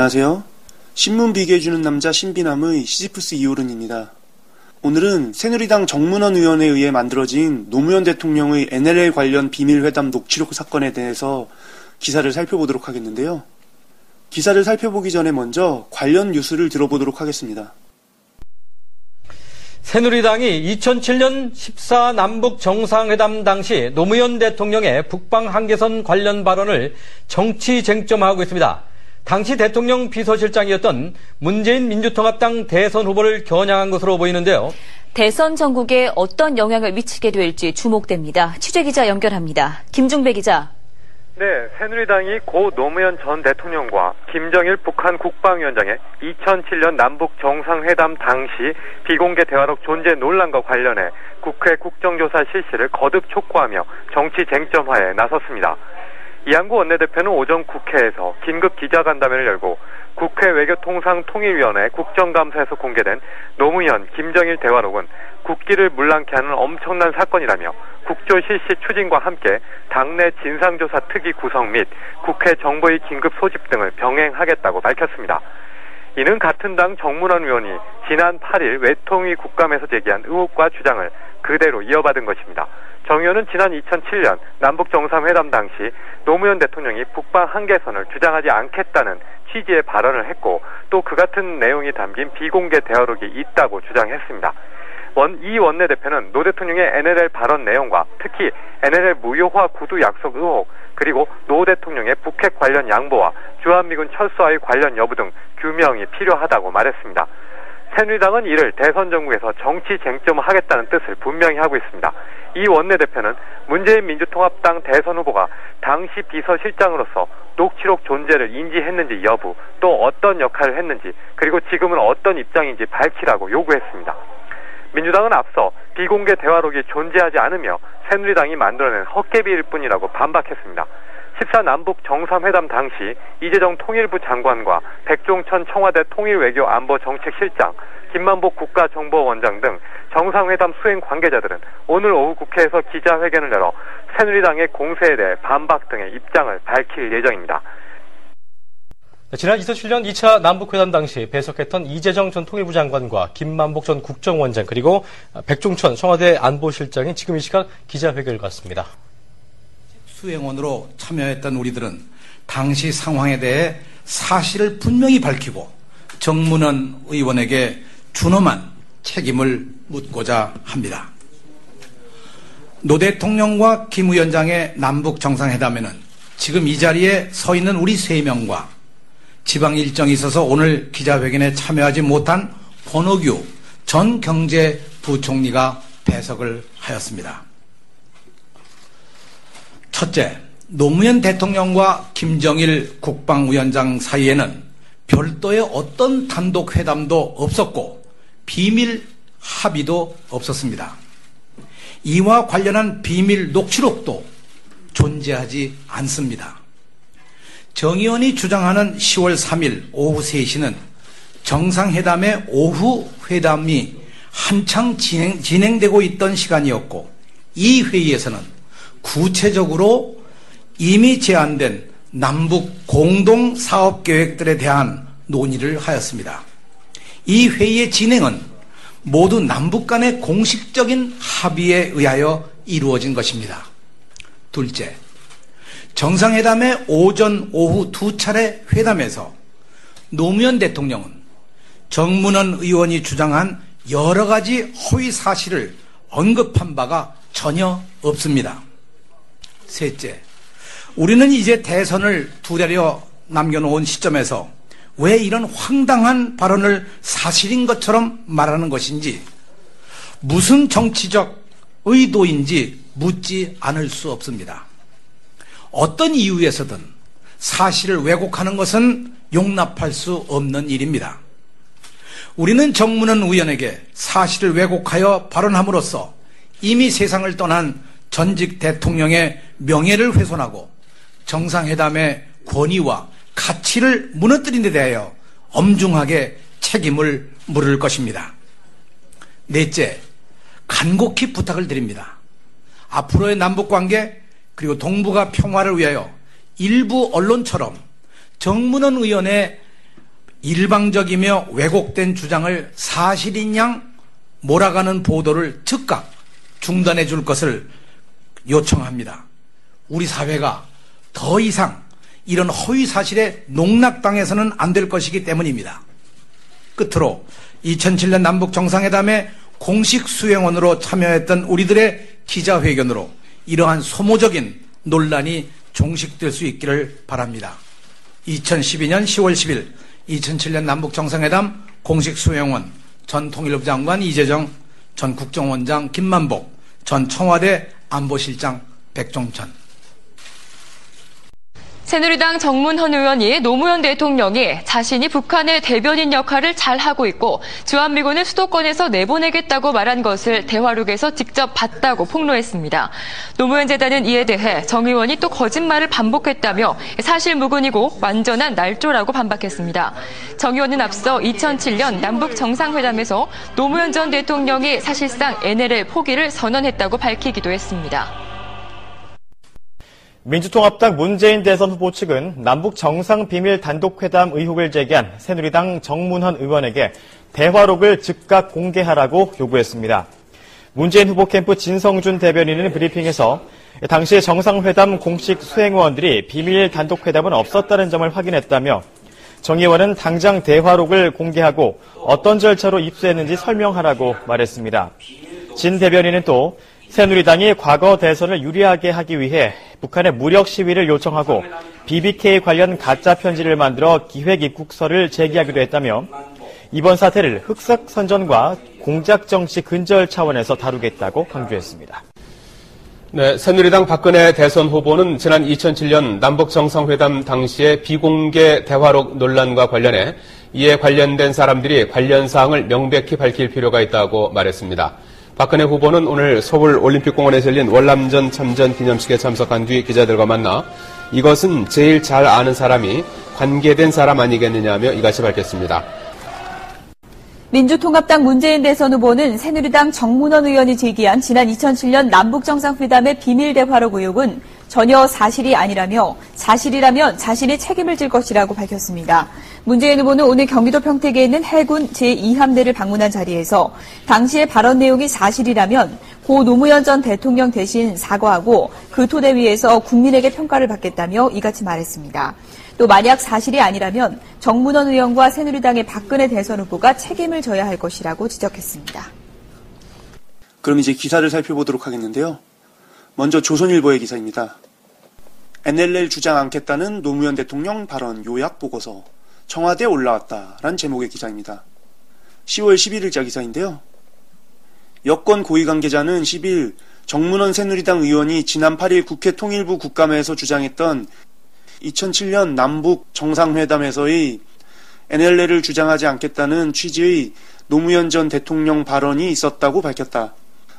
안녕하세요. 신문 비교해주는 남자 신비남의 시지프스 이호른입니다. 오늘은 새누리당 정문원 의원에 의해 만들어진 노무현 대통령의 NLL 관련 비밀회담 녹취록 사건에 대해서 기사를 살펴보도록 하겠는데요. 기사를 살펴보기 전에 먼저 관련 뉴스를 들어보도록 하겠습니다. 새누리당이 2007년 14 남북 정상회담 당시 노무현 대통령의 북방 한계선 관련 발언을 정치 쟁점화하고 있습니다. 당시 대통령 비서실장이었던 문재인 민주통합당 대선 후보를 겨냥한 것으로 보이는데요. 대선 전국에 어떤 영향을 미치게 될지 주목됩니다. 취재기자 연결합니다. 김중배 기자. 네, 새누리당이 고 노무현 전 대통령과 김정일 북한 국방위원장의 2007년 남북 정상회담 당시 비공개 대화록 존재 논란과 관련해 국회 국정조사 실시를 거듭 촉구하며 정치 쟁점화에 나섰습니다. 이한구 원내대표는 오전 국회에서 긴급 기자간담회를 열고 국회 외교통상통일위원회 국정감사에서 공개된 노무현, 김정일 대화록은 국기를 물랑케 하는 엄청난 사건이라며 국조 실시 추진과 함께 당내 진상조사 특위 구성 및 국회 정보의 긴급 소집 등을 병행하겠다고 밝혔습니다. 이는 같은 당 정문원 의원이 지난 8일 외통위 국감에서 제기한 의혹과 주장을 그대로 이어받은 것입니다. 정 의원은 지난 2007년 남북 정상회담 당시 노무현 대통령이 북방 한계선을 주장하지 않겠다는 취지의 발언을 했고 또 그 같은 내용이 담긴 비공개 대화록이 있다고 주장했습니다. 이 원내대표는 노 대통령의 NLL 발언 내용과 특히 NLL 무효화 구두 약속 의혹 그리고 노 대통령의 북핵 관련 양보와 주한미군 철수와의 관련 여부 등 규명이 필요하다고 말했습니다. 새누리당은 이를 대선 전국에서 정치 쟁점화하겠다는 뜻을 분명히 하고 있습니다. 이 원내대표는 문재인 민주통합당 대선 후보가 당시 비서실장으로서 녹취록 존재를 인지했는지 여부, 또 어떤 역할을 했는지, 그리고 지금은 어떤 입장인지 밝히라고 요구했습니다. 민주당은 앞서 비공개 대화록이 존재하지 않으며 새누리당이 만들어낸 헛개비일 뿐이라고 반박했습니다. 14 남북 정상회담 당시 이재정 통일부 장관과 백종천 청와대 통일외교안보정책실장, 김만복 국가정보원장 등 정상회담 수행 관계자들은 오늘 오후 국회에서 기자회견을 열어 새누리당의 공세에 대해 반박 등의 입장을 밝힐 예정입니다. 지난 2007년 2차 남북회담 당시 배석했던 이재정 전 통일부 장관과 김만복 전 국정원장 그리고 백종천 청와대 안보실장이 지금 이 시각 기자회견을 갖습니다. 수행원으로 참여했던 우리들은 당시 상황에 대해 사실을 분명히 밝히고 정문원 의원에게 준엄한 책임을 묻고자 합니다. 노 대통령과 김 위원장의 남북 정상회담에는 지금 이 자리에 서 있는 우리 3명과 지방 일정이 있어서 오늘 기자회견에 참여하지 못한 권오규 전 경제부총리가 배석을 하였습니다. 첫째, 노무현 대통령과 김정일 국방위원장 사이에는 별도의 어떤 단독 회담도 없었고 비밀 합의도 없었습니다. 이와 관련한 비밀 녹취록도 존재하지 않습니다. 정 의원이 주장하는 10월 3일 오후 3시는 정상회담의 오후 회담이 한창 진행되고 있던 시간이었고 이 회의에서는 구체적으로 이미 제안된 남북 공동사업계획들에 대한 논의를 하였습니다. 이 회의의 진행은 모두 남북 간의 공식적인 합의에 의하여 이루어진 것입니다. 둘째, 정상회담의 오전, 오후 2차례 회담에서 노무현 대통령은 정문원 의원이 주장한 여러 가지 허위 사실을 언급한 바가 전혀 없습니다. 셋째, 우리는 이제 대선을 2달여 남겨놓은 시점에서 왜 이런 황당한 발언을 사실인 것처럼 말하는 것인지 무슨 정치적 의도인지 묻지 않을 수 없습니다. 어떤 이유에서든 사실을 왜곡하는 것은 용납할 수 없는 일입니다. 우리는 정문원 의원에게 사실을 왜곡하여 발언함으로써 이미 세상을 떠난 전직 대통령의 명예를 훼손하고 정상회담의 권위와 가치를 무너뜨린 데 대하여 엄중하게 책임을 물을 것입니다. 넷째, 간곡히 부탁을 드립니다. 앞으로의 남북관계 그리고 동북아 평화를 위하여 일부 언론처럼 정문원 의원의 일방적이며 왜곡된 주장을 사실인 양 몰아가는 보도를 즉각 중단해 줄 것을 요청합니다. 우리 사회가 더 이상 이런 허위 사실에 농락당해서는 안 될 것이기 때문입니다. 끝으로 2007년 남북 정상회담에 공식 수행원으로 참여했던 우리들의 기자회견으로 이러한 소모적인 논란이 종식될 수 있기를 바랍니다. 2012년 10월 10일 2007년 남북 정상회담 공식 수행원 전 통일부 장관 이재정, 전 국정원장 김만복, 전 청와대 안보실장 백종천. 새누리당 정문헌 의원이 노무현 대통령이 자신이 북한의 대변인 역할을 잘하고 있고 주한미군을 수도권에서 내보내겠다고 말한 것을 대화록에서 직접 봤다고 폭로했습니다. 노무현 재단은 이에 대해 정 의원이 또 거짓말을 반복했다며 사실무근이고 완전한 날조라고 반박했습니다. 정 의원은 앞서 2007년 남북 정상회담에서 노무현 전 대통령이 사실상 NLL 포기를 선언했다고 밝히기도 했습니다. 민주통합당 문재인 대선 후보 측은 남북 정상 비밀 단독회담 의혹을 제기한 새누리당 정문헌 의원에게 대화록을 즉각 공개하라고 요구했습니다. 문재인 후보 캠프 진성준 대변인은 브리핑에서 당시 정상회담 공식 수행원들이 비밀 단독회담은 없었다는 점을 확인했다며 정 의원은 당장 대화록을 공개하고 어떤 절차로 입수했는지 설명하라고 말했습니다. 진 대변인은 또 새누리당이 과거 대선을 유리하게 하기 위해 북한의 무력 시위를 요청하고 BBK 관련 가짜 편지를 만들어 기획 입국서를 제기하기도 했다며 이번 사태를 흑색 선전과 공작 정치 근절 차원에서 다루겠다고 강조했습니다. 네, 새누리당 박근혜 대선 후보는 지난 2007년 남북 정상회담 당시의 비공개 대화록 논란과 관련해 이에 관련된 사람들이 관련 사항을 명백히 밝힐 필요가 있다고 말했습니다. 박근혜 후보는 오늘 서울 올림픽공원에서 열린 월남전 참전 기념식에 참석한 뒤 기자들과 만나 이것은 제일 잘 아는 사람이 관계된 사람 아니겠느냐며 이같이 밝혔습니다. 민주통합당 문재인 대선 후보는 새누리당 정문헌 의원이 제기한 지난 2007년 남북정상회담의 비밀대화록 의혹은 전혀 사실이 아니라며 사실이라면 자신이 책임을 질 것이라고 밝혔습니다. 문재인 후보는 오늘 경기도 평택에 있는 해군 제2함대를 방문한 자리에서 당시의 발언 내용이 사실이라면 고 노무현 전 대통령 대신 사과하고 그 토대 위에서 국민에게 평가를 받겠다며 이같이 말했습니다. 또 만약 사실이 아니라면 정문헌 의원과 새누리당의 박근혜 대선 후보가 책임을 져야 할 것이라고 지적했습니다. 그럼 이제 기사를 살펴보도록 하겠는데요. 먼저 조선일보의 기사입니다. NLL 주장 않겠다는 노무현 대통령 발언 요약 보고서 청와대에 올라왔다라는 제목의 기사입니다. 10월 11일자 기사인데요. 여권 고위 관계자는 10일 정문헌 새누리당 의원이 지난 8일 국회 통일부 국감에서 주장했던 2007년 남북 정상회담에서의 NLL을 주장하지 않겠다는 취지의 노무현 전 대통령 발언이 있었다고 밝혔다.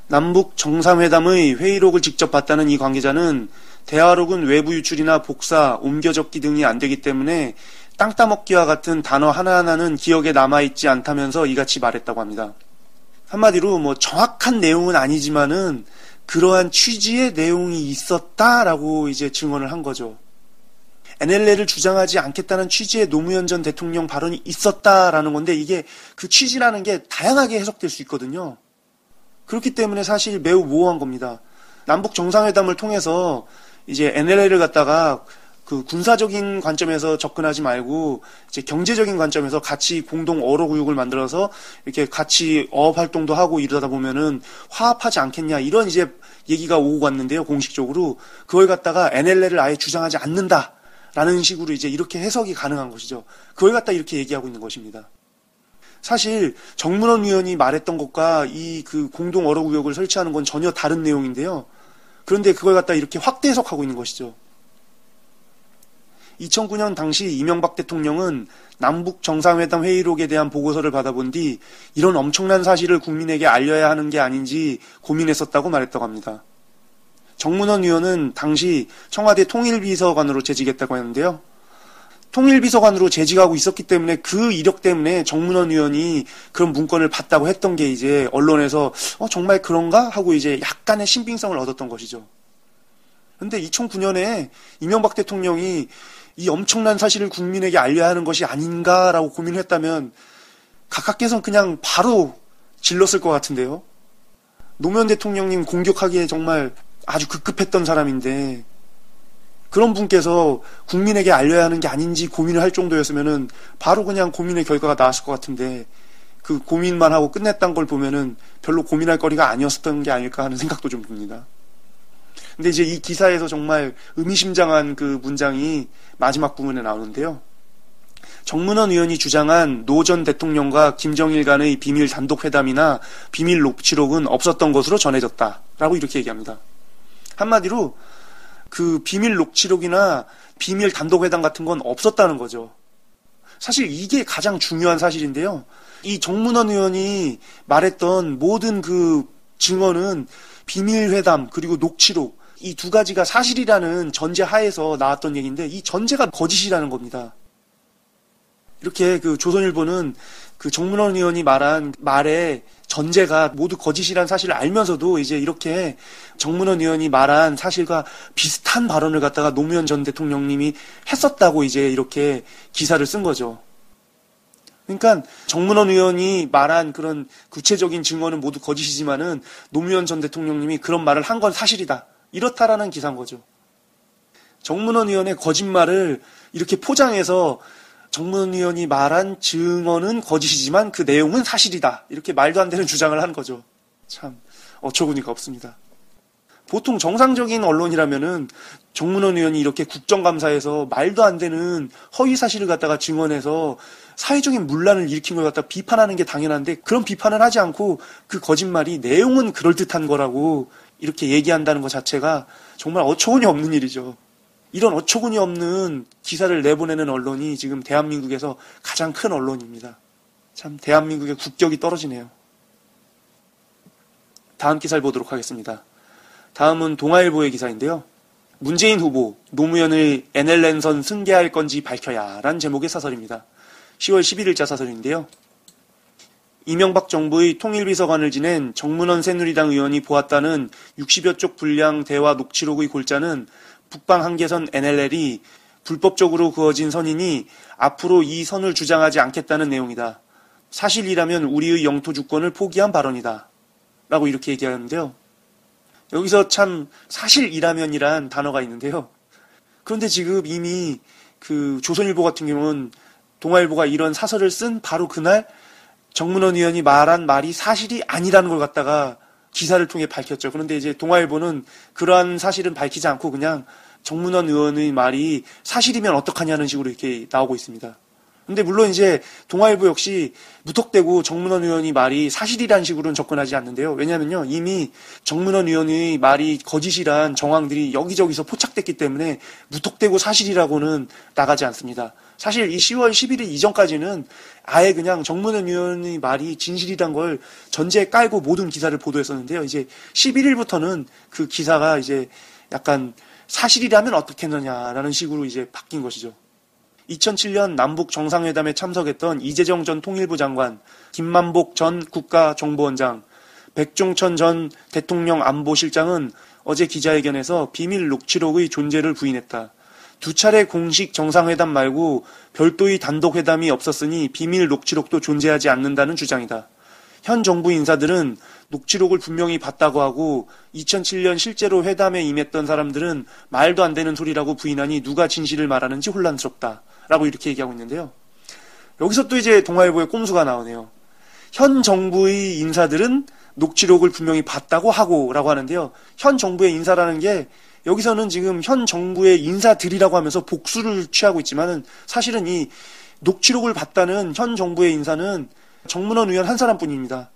남북 정상회담의 회의록을 직접 봤다는 이 관계자는 대화록은 외부 유출이나 복사, 옮겨 적기 등이 안 되기 때문에 땅 따먹기와 같은 단어 하나하나는 기억에 남아있지 않다면서 이같이 말했다고 합니다. 한마디로 정확한 내용은 아니지만은 그러한 취지의 내용이 있었다라고 이제 증언을 한 거죠. NLL을 주장하지 않겠다는 취지의 노무현 전 대통령 발언이 있었다라는 건데 이게 그 취지라는 게 다양하게 해석될 수 있거든요. 그렇기 때문에 사실 매우 모호한 겁니다. 남북 정상회담을 통해서 이제 NLL을 갖다가 그 군사적인 관점에서 접근하지 말고 이제 경제적인 관점에서 같이 공동 어로구역을 만들어서 이렇게 같이 어업 활동도 하고 이러다 보면은 화합하지 않겠냐 이런 이제 얘기가 오고 갔는데요. 공식적으로 그걸 갖다가 NLL을 아예 주장하지 않는다라는 식으로 이제 이렇게 해석이 가능한 것이죠. 그걸 갖다 이렇게 얘기하고 있는 것입니다. 사실 정문헌 의원이 말했던 것과 이 그 공동 어로구역을 설치하는 건 전혀 다른 내용인데요. 그런데 그걸 갖다 이렇게 확대 해석하고 있는 것이죠. 2009년 당시 이명박 대통령은 남북 정상회담 회의록에 대한 보고서를 받아본 뒤 이런 엄청난 사실을 국민에게 알려야 하는 게 아닌지 고민했었다고 말했다고 합니다. 정문헌 의원은 당시 청와대 통일비서관으로 재직했다고 했는데요. 통일비서관으로 재직하고 있었기 때문에 그 이력 때문에 정문헌 의원이 그런 문건을 봤다고 했던 게 이제 언론에서 정말 그런가? 하고 이제 약간의 신빙성을 얻었던 것이죠. 그런데 2009년에 이명박 대통령이 이 엄청난 사실을 국민에게 알려야 하는 것이 아닌가라고 고민을 했다면 각하께서는 그냥 바로 질렀을 것 같은데요. 노무현 대통령님 공격하기에 정말 아주 급급했던 사람인데 그런 분께서 국민에게 알려야 하는 게 아닌지 고민을 할 정도였으면은 바로 그냥 고민의 결과가 나왔을 것 같은데 그 고민만 하고 끝냈던 걸 보면은 별로 고민할 거리가 아니었던 게 아닐까 하는 생각도 좀 듭니다. 근데 이제 이 기사에서 정말 의미심장한 그 문장이 마지막 부분에 나오는데요. 정문원 의원이 주장한 노 전 대통령과 김정일 간의 비밀 단독 회담이나 비밀 녹취록은 없었던 것으로 전해졌다라고 이렇게 얘기합니다. 한마디로 그 비밀 녹취록이나 비밀 단독 회담 같은 건 없었다는 거죠. 사실 이게 가장 중요한 사실인데요. 이 정문원 의원이 말했던 모든 그 증언은 비밀 회담 그리고 녹취록 이 두 가지가 사실이라는 전제 하에서 나왔던 얘기인데 이 전제가 거짓이라는 겁니다. 이렇게 그 조선일보는 그 정문원 의원이 말한 말의 전제가 모두 거짓이라는 사실을 알면서도 이제 이렇게 정문원 의원이 말한 사실과 비슷한 발언을 갖다가 노무현 전 대통령님이 했었다고 이제 이렇게 기사를 쓴 거죠. 그러니까 정문원 의원이 말한 그런 구체적인 증언은 모두 거짓이지만은 노무현 전 대통령님이 그런 말을 한 건 사실이다. 이렇다라는 기사인 거죠. 정문원 의원의 거짓말을 이렇게 포장해서 정문원 의원이 말한 증언은 거짓이지만 그 내용은 사실이다. 이렇게 말도 안 되는 주장을 한 거죠. 참 어처구니가 없습니다. 보통 정상적인 언론이라면은 정문원 의원이 이렇게 국정감사에서 말도 안 되는 허위 사실을 갖다가 증언해서 사회적인 문란을 일으킨 걸 갖다 비판하는 게 당연한데 그런 비판을 하지 않고 그 거짓말이 내용은 그럴듯한 거라고 이렇게 얘기한다는 것 자체가 정말 어처구니 없는 일이죠. 이런 어처구니 없는 기사를 내보내는 언론이 지금 대한민국에서 가장 큰 언론입니다. 참 대한민국의 국격이 떨어지네요. 다음 기사를 보도록 하겠습니다. 다음은 동아일보의 기사인데요. 문재인 후보, 노무현을 NLN선 승계할 건지 밝혀야 라는 제목의 사설입니다. 10월 11일자 사설인데요. 이명박 정부의 통일비서관을 지낸 정문원 새누리당 의원이 보았다는 60여 쪽 분량 대화 녹취록의 골자는 북방 한계선 NLL이 불법적으로 그어진 선이니 앞으로 이 선을 주장하지 않겠다는 내용이다. 사실이라면 우리의 영토 주권을 포기한 발언이다. 라고 이렇게 얘기하는데요. 여기서 참 사실이라면이란 단어가 있는데요. 그런데 지금 이미 그 조선일보 같은 경우는 동아일보가 이런 사설을 쓴 바로 그날 정문원 의원이 말한 말이 사실이 아니라는 걸 갖다가 기사를 통해 밝혔죠. 그런데 이제 동아일보는 그러한 사실은 밝히지 않고 그냥 정문원 의원의 말이 사실이면 어떡하냐는 식으로 이렇게 나오고 있습니다. 근데 물론 이제 동아일보 역시 무턱대고 정문원 의원이 말이 사실이라는 식으로는 접근하지 않는데요. 왜냐면요. 이미 정문원 의원의 말이 거짓이란 정황들이 여기저기서 포착됐기 때문에 무턱대고 사실이라고는 나가지 않습니다. 사실 이 10월 11일 이전까지는 아예 그냥 정문원 의원의 말이 진실이란 걸 전제에 깔고 모든 기사를 보도했었는데요. 이제 11일부터는 그 기사가 이제 약간 사실이라면 어떻겠느냐라는 식으로 이제 바뀐 것이죠. 2007년 남북 정상회담에 참석했던 이재정 전 통일부 장관, 김만복 전 국가정보원장, 백종천 전 대통령 안보실장은 어제 기자회견에서 비밀 녹취록의 존재를 부인했다. 두 차례 공식 정상회담 말고 별도의 단독회담이 없었으니 비밀 녹취록도 존재하지 않는다는 주장이다. 현 정부 인사들은 녹취록을 분명히 봤다고 하고 2007년 실제로 회담에 임했던 사람들은 말도 안 되는 소리라고 부인하니 누가 진실을 말하는지 혼란스럽다. 라고 이렇게 얘기하고 있는데요. 여기서 또 이제 동아일보의 꼼수가 나오네요. 현 정부의 인사들은 녹취록을 분명히 봤다고 하고 라고 하는데요. 현 정부의 인사라는 게 여기서는 지금 현 정부의 인사들이라고 하면서 복수를 취하고 있지만은 사실은 이 녹취록을 봤다는 현 정부의 인사는 정문원 의원 한 사람뿐입니다.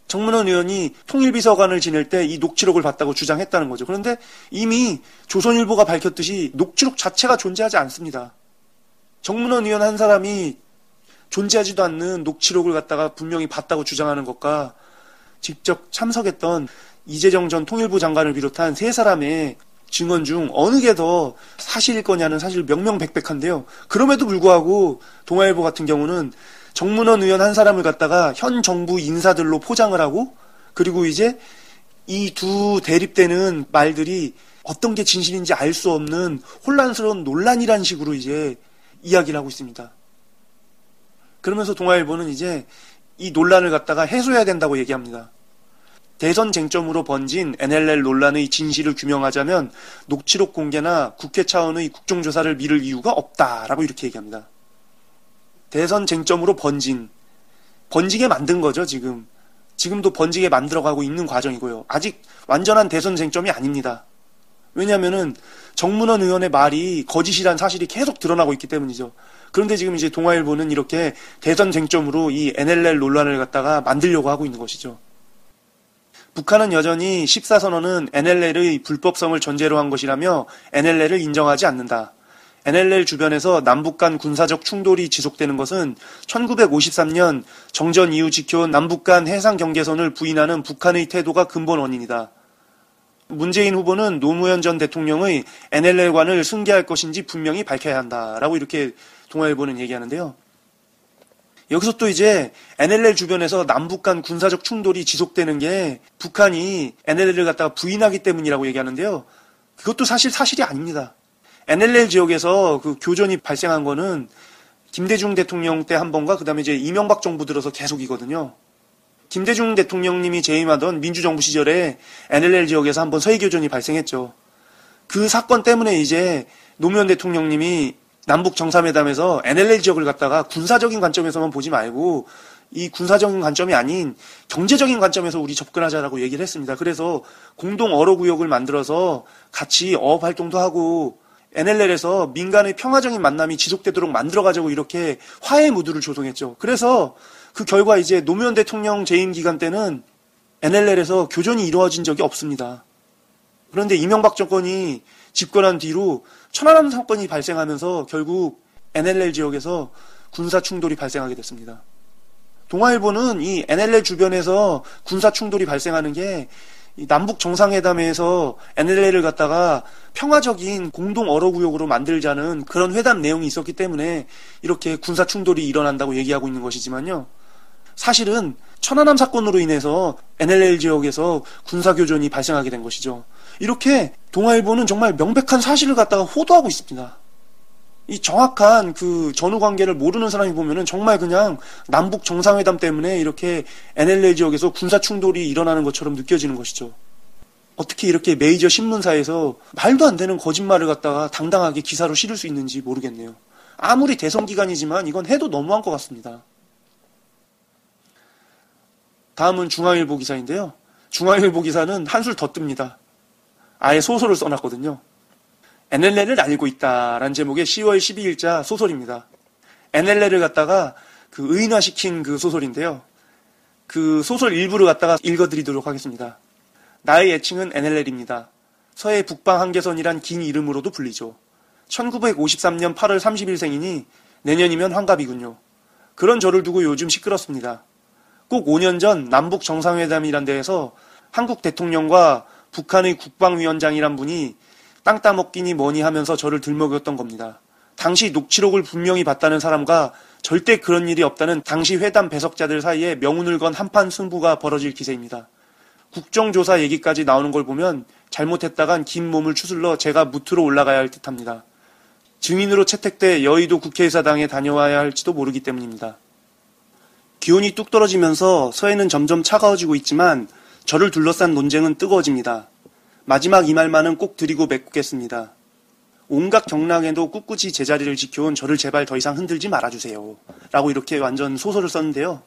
정문원 의원이 통일비서관을 지낼 때 이 녹취록을 봤다고 주장했다는 거죠. 그런데 이미 조선일보가 밝혔듯이 녹취록 자체가 존재하지 않습니다. 정문원 의원 한 사람이 존재하지도 않는 녹취록을 갖다가 분명히 봤다고 주장하는 것과 직접 참석했던 이재정 전 통일부 장관을 비롯한 세 사람의 증언 중 어느 게 더 사실일 거냐는 사실 명명백백한데요. 그럼에도 불구하고 동아일보 같은 경우는 정문원 의원 한 사람을 갖다가 현 정부 인사들로 포장을 하고 그리고 이제 이 두 대립되는 말들이 어떤 게 진실인지 알 수 없는 혼란스러운 논란이라는 식으로 이제 이야기를 하고 있습니다. 그러면서 동아일보는 이제 이 논란을 갖다가 해소해야 된다고 얘기합니다. 대선 쟁점으로 번진 NLL 논란의 진실을 규명하자면 녹취록 공개나 국회 차원의 국정조사를 미룰 이유가 없다라고 이렇게 얘기합니다. 대선 쟁점으로 번지게 만든 거죠, 지금. 지금도 번지게 만들어가고 있는 과정이고요. 아직 완전한 대선 쟁점이 아닙니다. 왜냐하면은 정문원 의원의 말이 거짓이란 사실이 계속 드러나고 있기 때문이죠. 그런데 지금 이제 동아일보는 이렇게 대선 쟁점으로 이 NLL 논란을 갖다가 만들려고 하고 있는 것이죠. 북한은 여전히 14선언은 NLL의 불법성을 전제로 한 것이라며 NLL을 인정하지 않는다. NLL 주변에서 남북 간 군사적 충돌이 지속되는 것은 1953년 정전 이후 지켜온 남북 간 해상 경계선을 부인하는 북한의 태도가 근본 원인이다. 문재인 후보는 노무현 전 대통령의 NLL관을 승계할 것인지 분명히 밝혀야 한다라고 이렇게 동아일보는 얘기하는데요. 여기서 또 이제 NLL 주변에서 남북 간 군사적 충돌이 지속되는 게 북한이 NLL을 갖다가 부인하기 때문이라고 얘기하는데요. 그것도 사실이 아닙니다. NLL 지역에서 그 교전이 발생한 거는 김대중 대통령 때 한 번과 그다음에 이제 이명박 정부 들어서 계속이거든요. 김대중 대통령님이 재임하던 민주정부 시절에 NLL 지역에서 한 번 서해교전이 발생했죠. 그 사건 때문에 이제 노무현 대통령님이 남북 정상회담에서 NLL 지역을 갖다가 군사적인 관점에서만 보지 말고 이 군사적인 관점이 아닌 경제적인 관점에서 우리 접근하자라고 얘기를 했습니다. 그래서 공동 어로구역을 만들어서 같이 어업 활동도 하고 NLL에서 민간의 평화적인 만남이 지속되도록 만들어가자고 이렇게 화해의 무드를 조성했죠. 그래서 그 결과 이제 노무현 대통령 재임 기간 때는 NLL에서 교전이 이루어진 적이 없습니다. 그런데 이명박 정권이 집권한 뒤로 천안함 사건이 발생하면서 결국 NLL 지역에서 군사 충돌이 발생하게 됐습니다. 동아일보는 이 NLL 주변에서 군사 충돌이 발생하는 게 남북 정상회담에서 NLL을 갖다가 평화적인 공동 어로구역으로 만들자는 그런 회담 내용이 있었기 때문에 이렇게 군사 충돌이 일어난다고 얘기하고 있는 것이지만요. 사실은 천안함 사건으로 인해서 NLL 지역에서 군사교전이 발생하게 된 것이죠. 이렇게 동아일보는 정말 명백한 사실을 갖다가 호도하고 있습니다. 이 정확한 그 전후 관계를 모르는 사람이 보면은 정말 그냥 남북 정상회담 때문에 이렇게 NLL 지역에서 군사 충돌이 일어나는 것처럼 느껴지는 것이죠. 어떻게 이렇게 메이저 신문사에서 말도 안 되는 거짓말을 갖다가 당당하게 기사로 실을 수 있는지 모르겠네요. 아무리 대선 기간이지만 이건 해도 너무한 것 같습니다. 다음은 중앙일보 기사인데요. 중앙일보 기사는 한술 더 뜹니다. 아예 소설을 써놨거든요. NLL을 알고 있다라는 제목의 10월 12일자 소설입니다. NLL을 갖다가 그 의인화시킨 그 소설인데요. 그 소설 일부를 갖다가 읽어드리도록 하겠습니다. 나의 애칭은 NLL입니다. 서해 북방 한계선이란 긴 이름으로도 불리죠. 1953년 8월 30일생이니 내년이면 환갑이군요. 그런 저를 두고 요즘 시끄럽습니다. 꼭 5년 전 남북 정상회담이란 데에서 한국 대통령과 북한의 국방위원장이란 분이 땅 따먹기니 뭐니 하면서 저를 들먹였던 겁니다. 당시 녹취록을 분명히 봤다는 사람과 절대 그런 일이 없다는 당시 회담 배석자들 사이에 명운을 건 한판 승부가 벌어질 기세입니다. 국정조사 얘기까지 나오는 걸 보면 잘못했다간 긴 몸을 추슬러 제가 무트로 올라가야 할 듯합니다. 증인으로 채택돼 여의도 국회의사당에 다녀와야 할지도 모르기 때문입니다. 기온이 뚝 떨어지면서 서해는 점점 차가워지고 있지만 저를 둘러싼 논쟁은 뜨거워집니다. 마지막 이 말만은 꼭 드리고 메꾸겠습니다. 온갖 경랑에도 꿋꿋이 제자리를 지켜온 저를 제발 더 이상 흔들지 말아주세요. 라고 이렇게 완전 소설을 썼는데요.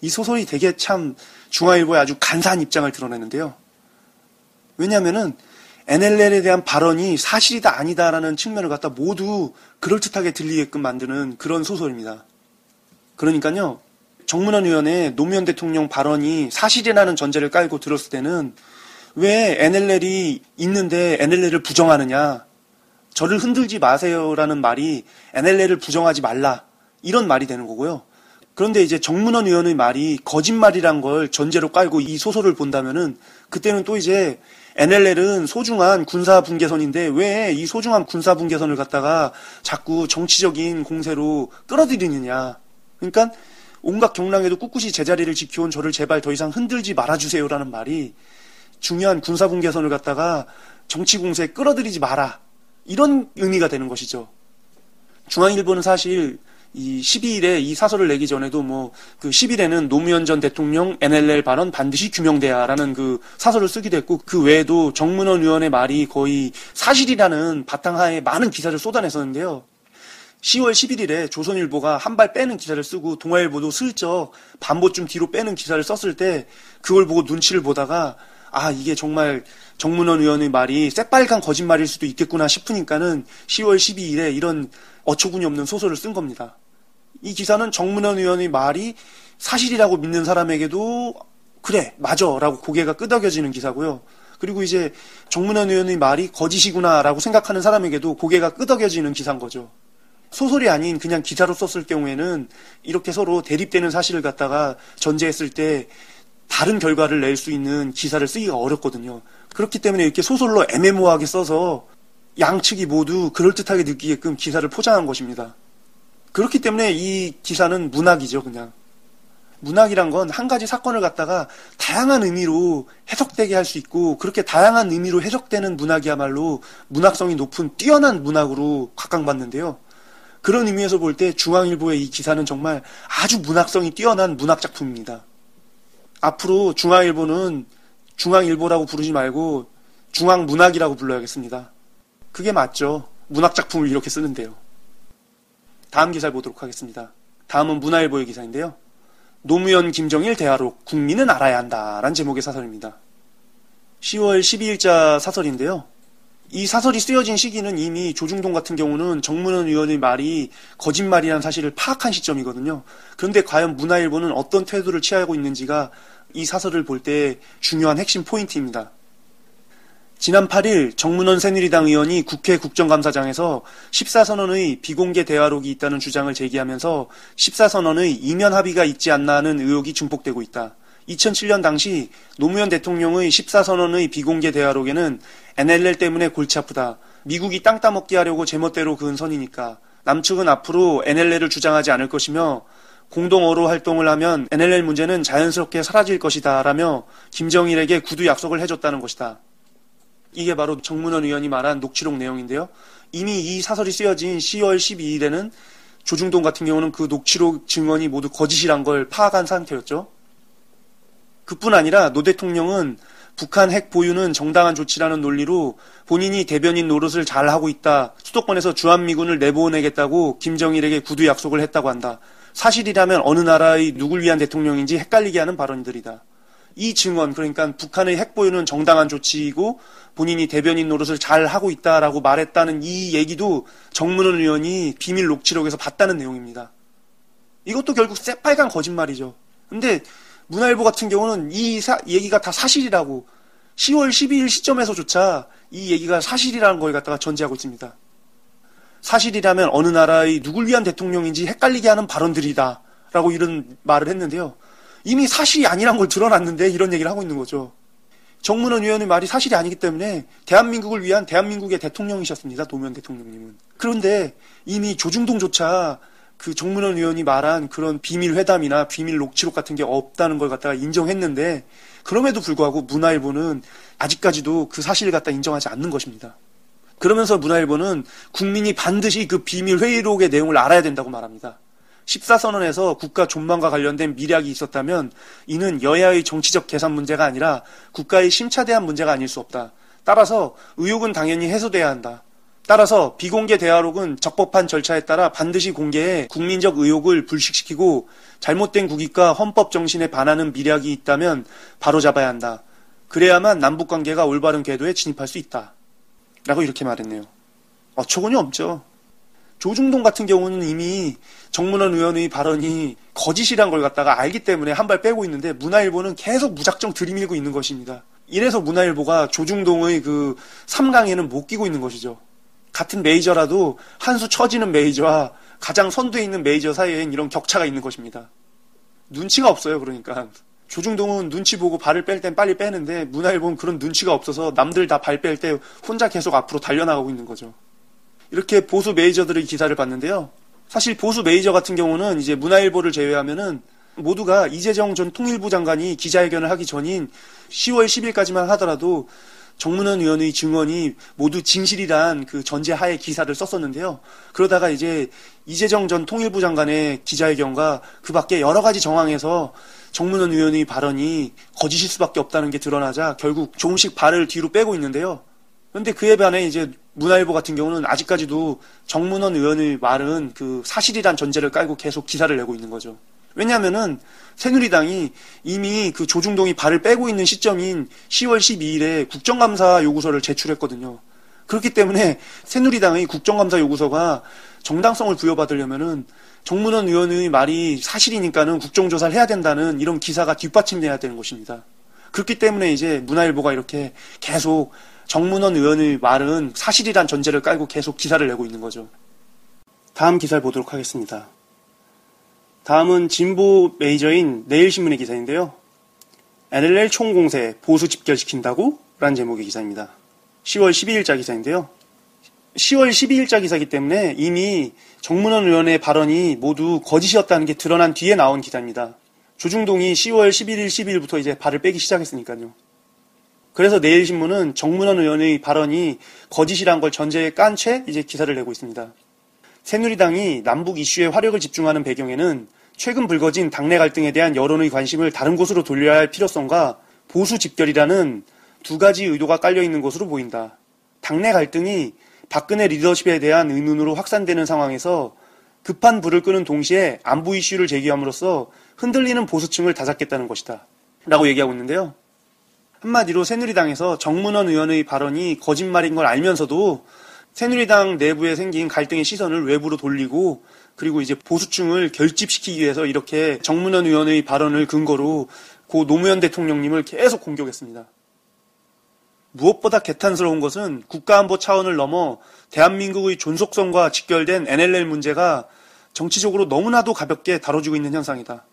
이 소설이 되게 참 중앙일보의 아주 간사한 입장을 드러내는데요. 왜냐하면은 NLL에 대한 발언이 사실이다 아니다라는 측면을 갖다 모두 그럴듯하게 들리게끔 만드는 그런 소설입니다. 그러니까요. 정문원 의원의 노무현 대통령 발언이 사실이라는 전제를 깔고 들었을 때는 왜 NLL이 있는데 NLL을 부정하느냐. 저를 흔들지 마세요라는 말이 NLL을 부정하지 말라. 이런 말이 되는 거고요. 그런데 이제 정문원 의원의 말이 거짓말이란 걸 전제로 깔고 이 소설을 본다면은 그때는 또 이제 NLL은 소중한 군사 분계선인데 왜 이 소중한 군사 분계선을 갖다가 자꾸 정치적인 공세로 끌어들이느냐. 그러니까 온갖 경랑에도 꿋꿋이 제자리를 지켜온 저를 제발 더 이상 흔들지 말아주세요라는 말이 중요한 군사분 개선을 갖다가 정치 공세에 끌어들이지 마라. 이런 의미가 되는 것이죠. 중앙일보는 사실 이 12일에 이 사설을 내기 전에도 그 10일에는 노무현 전 대통령 NLL 발언 반드시 규명돼야라는 그 사설을 쓰기도 했고, 그 외에도 정문원 의원의 말이 거의 사실이라는 바탕하에 많은 기사를 쏟아냈었는데요. 10월 11일에 조선일보가 한 발 빼는 기사를 쓰고 동아일보도 슬쩍 반보쯤 뒤로 빼는 기사를 썼을 때 그걸 보고 눈치를 보다가 이게 정말 정문원 의원의 말이 새빨간 거짓말일 수도 있겠구나 싶으니까는 10월 12일에 이런 어처구니 없는 소설을 쓴 겁니다. 이 기사는 정문원 의원의 말이 사실이라고 믿는 사람에게도 그래, 맞아 라고 고개가 끄덕여지는 기사고요. 그리고 이제 정문원 의원의 말이 거짓이구나 라고 생각하는 사람에게도 고개가 끄덕여지는 기사인 거죠. 소설이 아닌 그냥 기사로 썼을 경우에는 이렇게 서로 대립되는 사실을 갖다가 전제했을 때 다른 결과를 낼 수 있는 기사를 쓰기가 어렵거든요. 그렇기 때문에 이렇게 소설로 애매모호하게 써서 양측이 모두 그럴듯하게 느끼게끔 기사를 포장한 것입니다. 그렇기 때문에 이 기사는 문학이죠, 그냥. 문학이란 건 한 가지 사건을 갖다가 다양한 의미로 해석되게 할 수 있고, 그렇게 다양한 의미로 해석되는 문학이야말로 문학성이 높은 뛰어난 문학으로 각광받는데요. 그런 의미에서 볼 때 중앙일보의 이 기사는 정말 아주 문학성이 뛰어난 문학작품입니다. 앞으로 중앙일보는 중앙일보라고 부르지 말고 중앙문학이라고 불러야겠습니다. 그게 맞죠. 문학작품을 이렇게 쓰는데요. 다음 기사를 보도록 하겠습니다. 다음은 문화일보의 기사인데요. 노무현 김정일 대화록 국민은 알아야 한다 라는 제목의 사설입니다. 10월 12일자 사설인데요. 이 사설이 쓰여진 시기는 이미 조중동 같은 경우는 정문원 의원의 말이 거짓말이라는 사실을 파악한 시점이거든요. 그런데 과연 문화일보는 어떤 태도를 취하고 있는지가 이 사설을 볼 때 중요한 핵심 포인트입니다. 지난 8일 정문원 새누리당 의원이 국회 국정감사장에서 14선언의 비공개 대화록이 있다는 주장을 제기하면서 14선언의 이면 합의가 있지 않나 하는 의혹이 증폭되고 있다. 2007년 당시 노무현 대통령의 14선언의 비공개 대화록에는 NLL 때문에 골치 아프다. 미국이 땅 따먹기 하려고 제멋대로 그은 선이니까. 남측은 앞으로 NLL을 주장하지 않을 것이며 공동 어로 활동을 하면 NLL 문제는 자연스럽게 사라질 것이다 라며 김정일에게 구두 약속을 해줬다는 것이다. 이게 바로 정문원 의원이 말한 녹취록 내용인데요. 이미 이 사설이 쓰여진 10월 12일에는 조중동 같은 경우는 그 녹취록 증언이 모두 거짓이란 걸 파악한 상태였죠. 그뿐 아니라 노 대통령은 북한 핵 보유는 정당한 조치라는 논리로 본인이 대변인 노릇을 잘하고 있다. 수도권에서 주한미군을 내보내겠다고 김정일에게 구두 약속을 했다고 한다. 사실이라면 어느 나라의 누굴 위한 대통령인지 헷갈리게 하는 발언들이다. 이 증언, 그러니까 북한의 핵 보유는 정당한 조치이고 본인이 대변인 노릇을 잘하고 있다라고 말했다는 이 얘기도 정문원 의원이 비밀 녹취록에서 봤다는 내용입니다. 이것도 결국 새빨간 거짓말이죠. 근데 문화일보 같은 경우는 이 얘기가 다 사실이라고 10월 12일 시점에서조차 이 얘기가 사실이라는 걸 갖다가 전제하고 있습니다. 사실이라면 어느 나라의 누굴 위한 대통령인지 헷갈리게 하는 발언들이다 라고 이런 말을 했는데요. 이미 사실이 아니란 걸 드러났는데 이런 얘기를 하고 있는 거죠. 정문원 의원의 말이 사실이 아니기 때문에 대한민국을 위한 대한민국의 대통령이셨습니다. 노무현 대통령님은. 그런데 이미 조중동조차 그 정문원 의원이 말한 그런 비밀 회담이나 비밀 녹취록 같은 게 없다는 걸 갖다가 인정했는데 그럼에도 불구하고 문화일보는 아직까지도 그 사실을 갖다 인정하지 않는 것입니다. 그러면서 문화일보는 국민이 반드시 그 비밀 회의록의 내용을 알아야 된다고 말합니다. 14선언에서 국가 존망과 관련된 미략이 있었다면 이는 여야의 정치적 계산 문제가 아니라 국가의 심차대한 문제가 아닐 수 없다. 따라서 의혹은 당연히 해소돼야 한다. 따라서 비공개 대화록은 적법한 절차에 따라 반드시 공개해 국민적 의혹을 불식시키고 잘못된 국익과 헌법 정신에 반하는 미략이 있다면 바로잡아야 한다. 그래야만 남북관계가 올바른 궤도에 진입할 수 있다. 라고 이렇게 말했네요. 어처구니 없죠. 조중동 같은 경우는 이미 정문원 의원의 발언이 거짓이란 걸 갖다가 알기 때문에 한 발 빼고 있는데 문화일보는 계속 무작정 들이밀고 있는 것입니다. 이래서 문화일보가 조중동의 그 3강에는 못 끼고 있는 것이죠. 같은 메이저라도 한 수 처지는 메이저와 가장 선두에 있는 메이저 사이엔 이런 격차가 있는 것입니다. 눈치가 없어요. 그러니까 조중동은 눈치 보고 발을 뺄 땐 빨리 빼는데 문화일보는 그런 눈치가 없어서 남들 다 발 뺄 때 혼자 계속 앞으로 달려나가고 있는 거죠. 이렇게 보수 메이저들의 기사를 봤는데요. 사실 보수 메이저 같은 경우는 이제 문화일보를 제외하면은 모두가 이재정 전 통일부 장관이 기자회견을 하기 전인 10월 10일까지만 하더라도 정문원 의원의 증언이 모두 진실이란 그 전제하에 기사를 썼었는데요. 그러다가 이제 이재정 전 통일부 장관의 기자회견과 그 밖에 여러 가지 정황에서 정문원 의원의 발언이 거짓일 수밖에 없다는 게 드러나자 결국 조금씩 발을 뒤로 빼고 있는데요. 그런데 그에 반해 이제 문화일보 같은 경우는 아직까지도 정문원 의원의 말은 그 사실이란 전제를 깔고 계속 기사를 내고 있는 거죠. 왜냐하면은 새누리당이 이미 그 조중동이 발을 빼고 있는 시점인 10월 12일에 국정감사 요구서를 제출했거든요. 그렇기 때문에 새누리당의 국정감사 요구서가 정당성을 부여받으려면은 정문원 의원의 말이 사실이니까는 국정조사를 해야 된다는 이런 기사가 뒷받침돼야 되는 것입니다. 그렇기 때문에 이제 문화일보가 이렇게 계속 정문원 의원의 말은 사실이란 전제를 깔고 계속 기사를 내고 있는 거죠. 다음 기사를 보도록 하겠습니다. 다음은 진보 메이저인 내일신문의 기사인데요. NLL 총공세 보수 집결시킨다고? 라는 제목의 기사입니다. 10월 12일자 기사인데요. 10월 12일자 기사이기 때문에 이미 정문원 의원의 발언이 모두 거짓이었다는 게 드러난 뒤에 나온 기사입니다. 조중동이 10월 11일, 12일부터 이제 발을 빼기 시작했으니까요. 그래서 내일신문은 정문원 의원의 발언이 거짓이란 걸 전제에 깐 채 이제 기사를 내고 있습니다. 새누리당이 남북 이슈에 화력을 집중하는 배경에는 최근 불거진 당내 갈등에 대한 여론의 관심을 다른 곳으로 돌려야 할 필요성과 보수 집결이라는 두 가지 의도가 깔려 있는 것으로 보인다. 당내 갈등이 박근혜 리더십에 대한 의문으로 확산되는 상황에서 급한 불을 끄는 동시에 안보 이슈를 제기함으로써 흔들리는 보수층을 다잡겠다는 것이다. 라고 얘기하고 있는데요. 한마디로 새누리당에서 정문원 의원의 발언이 거짓말인 걸 알면서도 새누리당 내부에 생긴 갈등의 시선을 외부로 돌리고 그리고 이제 보수층을 결집시키기 위해서 이렇게 정문원 의원의 발언을 근거로 고 노무현 대통령님을 계속 공격했습니다. 무엇보다 개탄스러운 것은 국가안보 차원을 넘어 대한민국의 존속성과 직결된 NLL 문제가 정치적으로 너무나도 가볍게 다뤄지고 있는 현상이다.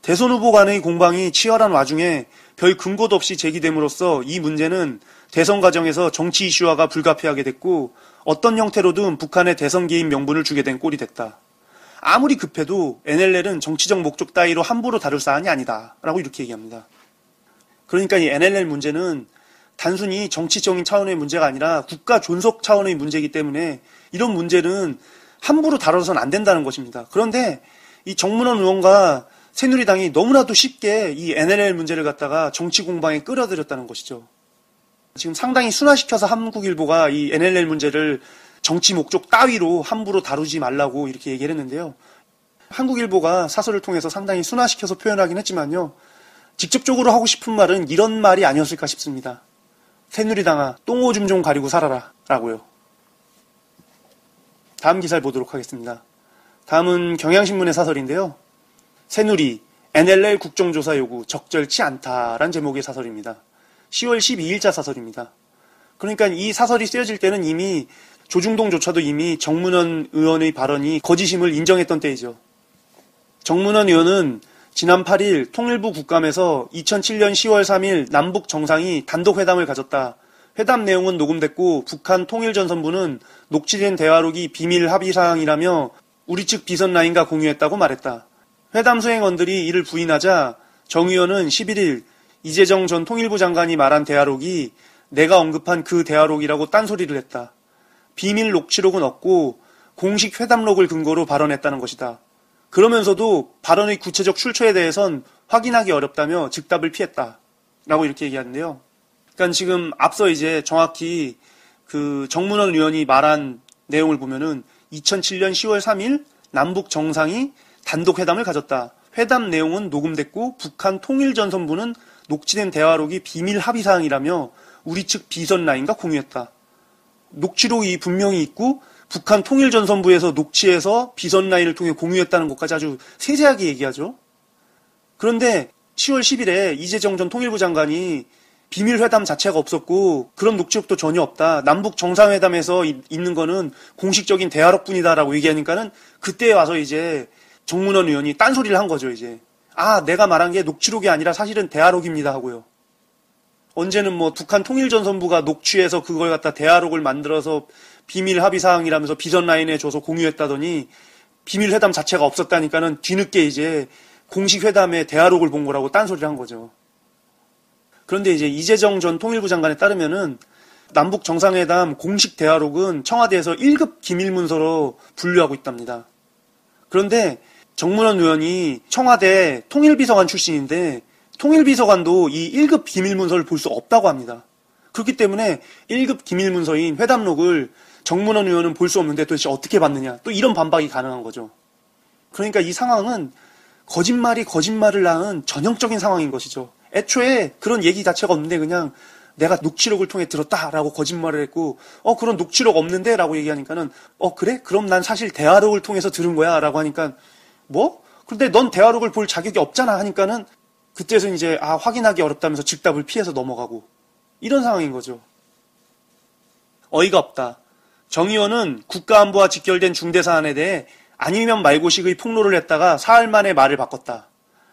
대선 후보 간의 공방이 치열한 와중에 별 근거도 없이 제기됨으로써 이 문제는 대선 과정에서 정치 이슈화가 불가피하게 됐고 어떤 형태로든 북한의 대선 개입 명분을 주게 된 꼴이 됐다. 아무리 급해도 NLL은 정치적 목적 따위로 함부로 다룰 사안이 아니다. 라고 이렇게 얘기합니다. 그러니까 이 NLL 문제는 단순히 정치적인 차원의 문제가 아니라 국가 존속 차원의 문제이기 때문에 이런 문제는 함부로 다뤄서는 안 된다는 것입니다. 그런데 이 정문원 의원과 새누리당이 너무나도 쉽게 이 NLL 문제를 갖다가 정치 공방에 끌어들였다는 것이죠. 지금 상당히 순화시켜서 한국일보가 이 NLL 문제를 정치 목적 따위로 함부로 다루지 말라고 이렇게 얘기를 했는데요. 한국일보가 사설을 통해서 상당히 순화시켜서 표현하긴 했지만요. 직접적으로 하고 싶은 말은 이런 말이 아니었을까 싶습니다. 새누리당아, 똥오줌 좀 가리고 살아라 라고요. 다음 기사를 보도록 하겠습니다. 다음은 경향신문의 사설인데요. 새누리, NLL 국정조사 요구 적절치 않다라는 제목의 사설입니다. 10월 12일자 사설입니다. 그러니까 이 사설이 쓰여질 때는 이미 조중동조차도 이미 정문원 의원의 발언이 거짓임을 인정했던 때이죠. 정문원 의원은 지난 8일 통일부 국감에서 2007년 10월 3일 남북 정상이 단독 회담을 가졌다. 회담 내용은 녹음됐고 북한 통일전선부는 녹취된 대화록이 비밀 합의사항이라며 우리 측 비선 라인과 공유했다고 말했다. 회담 수행원들이 이를 부인하자 정 의원은 11일 이재정 전 통일부 장관이 말한 대화록이 내가 언급한 그 대화록이라고 딴소리를 했다. 비밀 녹취록은 없고 공식 회담록을 근거로 발언했다는 것이다. 그러면서도 발언의 구체적 출처에 대해선 확인하기 어렵다며 즉답을 피했다. 라고 이렇게 얘기하는데요. 그러니까 지금 앞서 이제 정확히 그 정문원 의원이 말한 내용을 보면은 2007년 10월 3일 남북 정상이 단독 회담을 가졌다. 회담 내용은 녹음됐고 북한 통일전선부는 녹취된 대화록이 비밀 합의사항이라며 우리 측 비선 라인과 공유했다. 녹취록이 분명히 있고 북한 통일전선부에서 녹취해서 비선 라인을 통해 공유했다는 것까지 아주 세세하게 얘기하죠. 그런데 10월 10일에 이재정 전 통일부 장관이 비밀 회담 자체가 없었고 그런 녹취록도 전혀 없다. 남북 정상회담에서 있는 거는 공식적인 대화록뿐이다라고 얘기하니까는 그때 와서 이제 정문원 의원이 딴소리를 한 거죠, 이제. 아, 내가 말한 게 녹취록이 아니라 사실은 대화록입니다 하고요. 언제는 뭐 북한 통일전선부가 녹취해서 그걸 갖다 대화록을 만들어서 비밀 합의사항이라면서 비선 라인에 줘서 공유했다더니 비밀 회담 자체가 없었다니까는 뒤늦게 이제 공식 회담에 대화록을 본 거라고 딴소리를 한 거죠. 그런데 이제 이재정 전 통일부 장관에 따르면은 남북 정상회담 공식 대화록은 청와대에서 1급 기밀문서로 분류하고 있답니다. 그런데 정문원 의원이 청와대 통일비서관 출신인데 통일비서관도 이 1급 기밀문서를 볼 수 없다고 합니다. 그렇기 때문에 1급 기밀문서인 회담록을 정문원 의원은 볼 수 없는데 도대체 어떻게 봤느냐. 또 이런 반박이 가능한 거죠. 그러니까 이 상황은 거짓말이 거짓말을 낳은 전형적인 상황인 것이죠. 애초에 그런 얘기 자체가 없는데 그냥 내가 녹취록을 통해 들었다라고 거짓말을 했고 그런 녹취록 없는데 라고 얘기하니까는 그래? 그럼 난 사실 대화록을 통해서 들은 거야 라고 하니까 뭐? 근데 넌 대화록을 볼 자격이 없잖아 하니까는 그때서 이제 확인하기 어렵다면서 즉답을 피해서 넘어가고 이런 상황인 거죠. 어이가 없다. 정 의원은 국가안보와 직결된 중대사안에 대해 아니면 말고식의 폭로를 했다가 사흘 만에 말을 바꿨다.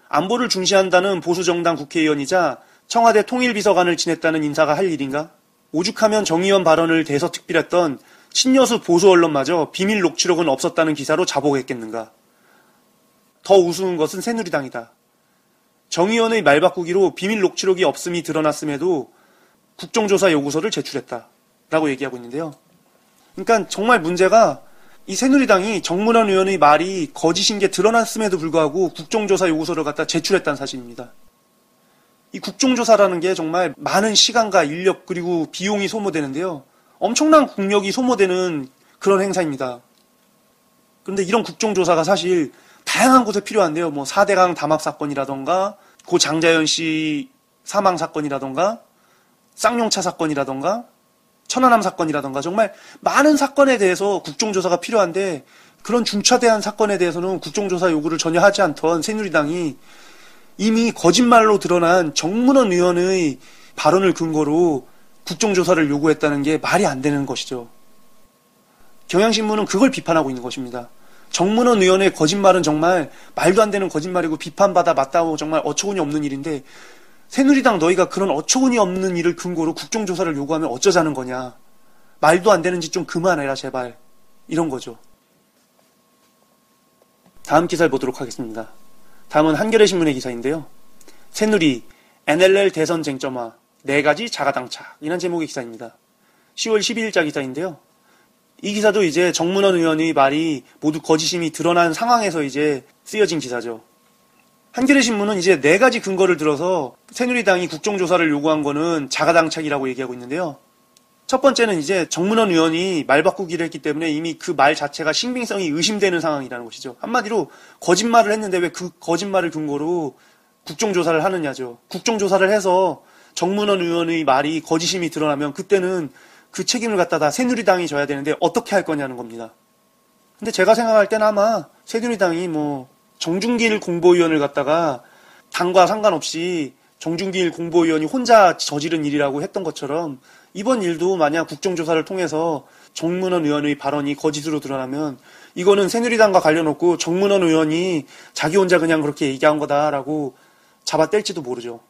안보를 중시한다는 보수정당 국회의원이자 청와대 통일비서관을 지냈다는 인사가 할 일인가? 오죽하면 정 의원 발언을 대서특필했던 친여수 보수 언론마저 비밀 녹취록은 없었다는 기사로 자복했겠는가? 더 우스운 것은 새누리당이다. 정 의원의 말 바꾸기로 비밀 녹취록이 없음이 드러났음에도 국정조사 요구서를 제출했다. 라고 얘기하고 있는데요. 그러니까 정말 문제가 이 새누리당이 정문원 의원의 말이 거짓인 게 드러났음에도 불구하고 국정조사 요구서를 갖다 제출했다는 사실입니다. 이 국정조사라는 게 정말 많은 시간과 인력 그리고 비용이 소모되는데요. 엄청난 국력이 소모되는 그런 행사입니다. 그런데 이런 국정조사가 사실 다양한 곳에 필요한데요. 뭐 4대강 담합 사건이라던가 고 장자연 씨 사망 사건이라던가 쌍용차 사건이라던가 천안함 사건이라던가 정말 많은 사건에 대해서 국정조사가 필요한데 그런 중차대한 사건에 대해서는 국정조사 요구를 전혀 하지 않던 새누리당이 이미 거짓말로 드러난 정문원 의원의 발언을 근거로 국정조사를 요구했다는 게 말이 안 되는 것이죠. 경향신문은 그걸 비판하고 있는 것입니다. 정문원 의원의 거짓말은 정말 말도 안 되는 거짓말이고 비판받아 맞다고 정말 어처구니 없는 일인데 새누리당 너희가 그런 어처구니 없는 일을 근거로 국정조사를 요구하면 어쩌자는 거냐. 말도 안 되는 짓 좀 그만해라 제발. 이런 거죠. 다음 기사를 보도록 하겠습니다. 다음은 한겨레 신문의 기사인데요. 새누리 NLL 대선 쟁점화 4가지 자가당착 이란 제목의 기사입니다. 10월 12일자 기사인데요. 이 기사도 이제 정문원 의원의 말이 모두 거짓임이 드러난 상황에서 이제 쓰여진 기사죠. 한겨레 신문은 이제 4가지 근거를 들어서 새누리당이 국정조사를 요구한 거는 자가당착이라고 얘기하고 있는데요. 첫 번째는 이제 정문원 의원이 말 바꾸기를 했기 때문에 이미 그 말 자체가 신빙성이 의심되는 상황이라는 것이죠. 한마디로 거짓말을 했는데 왜 그 거짓말을 근거로 국정조사를 하느냐죠. 국정조사를 해서 정문원 의원의 말이 거짓임이 드러나면 그때는 그 책임을 갖다 다 새누리당이 져야 되는데 어떻게 할 거냐는 겁니다. 근데 제가 생각할 때는 아마 새누리당이 정준길 공보위원을 갖다가 당과 상관없이 정준길 공보위원이 혼자 저지른 일이라고 했던 것처럼 이번 일도 만약 국정조사를 통해서 정문원 의원의 발언이 거짓으로 드러나면 이거는 새누리당과 관련 없고 정문원 의원이 자기 혼자 그냥 그렇게 얘기한 거다라고 잡아뗄지도 모르죠.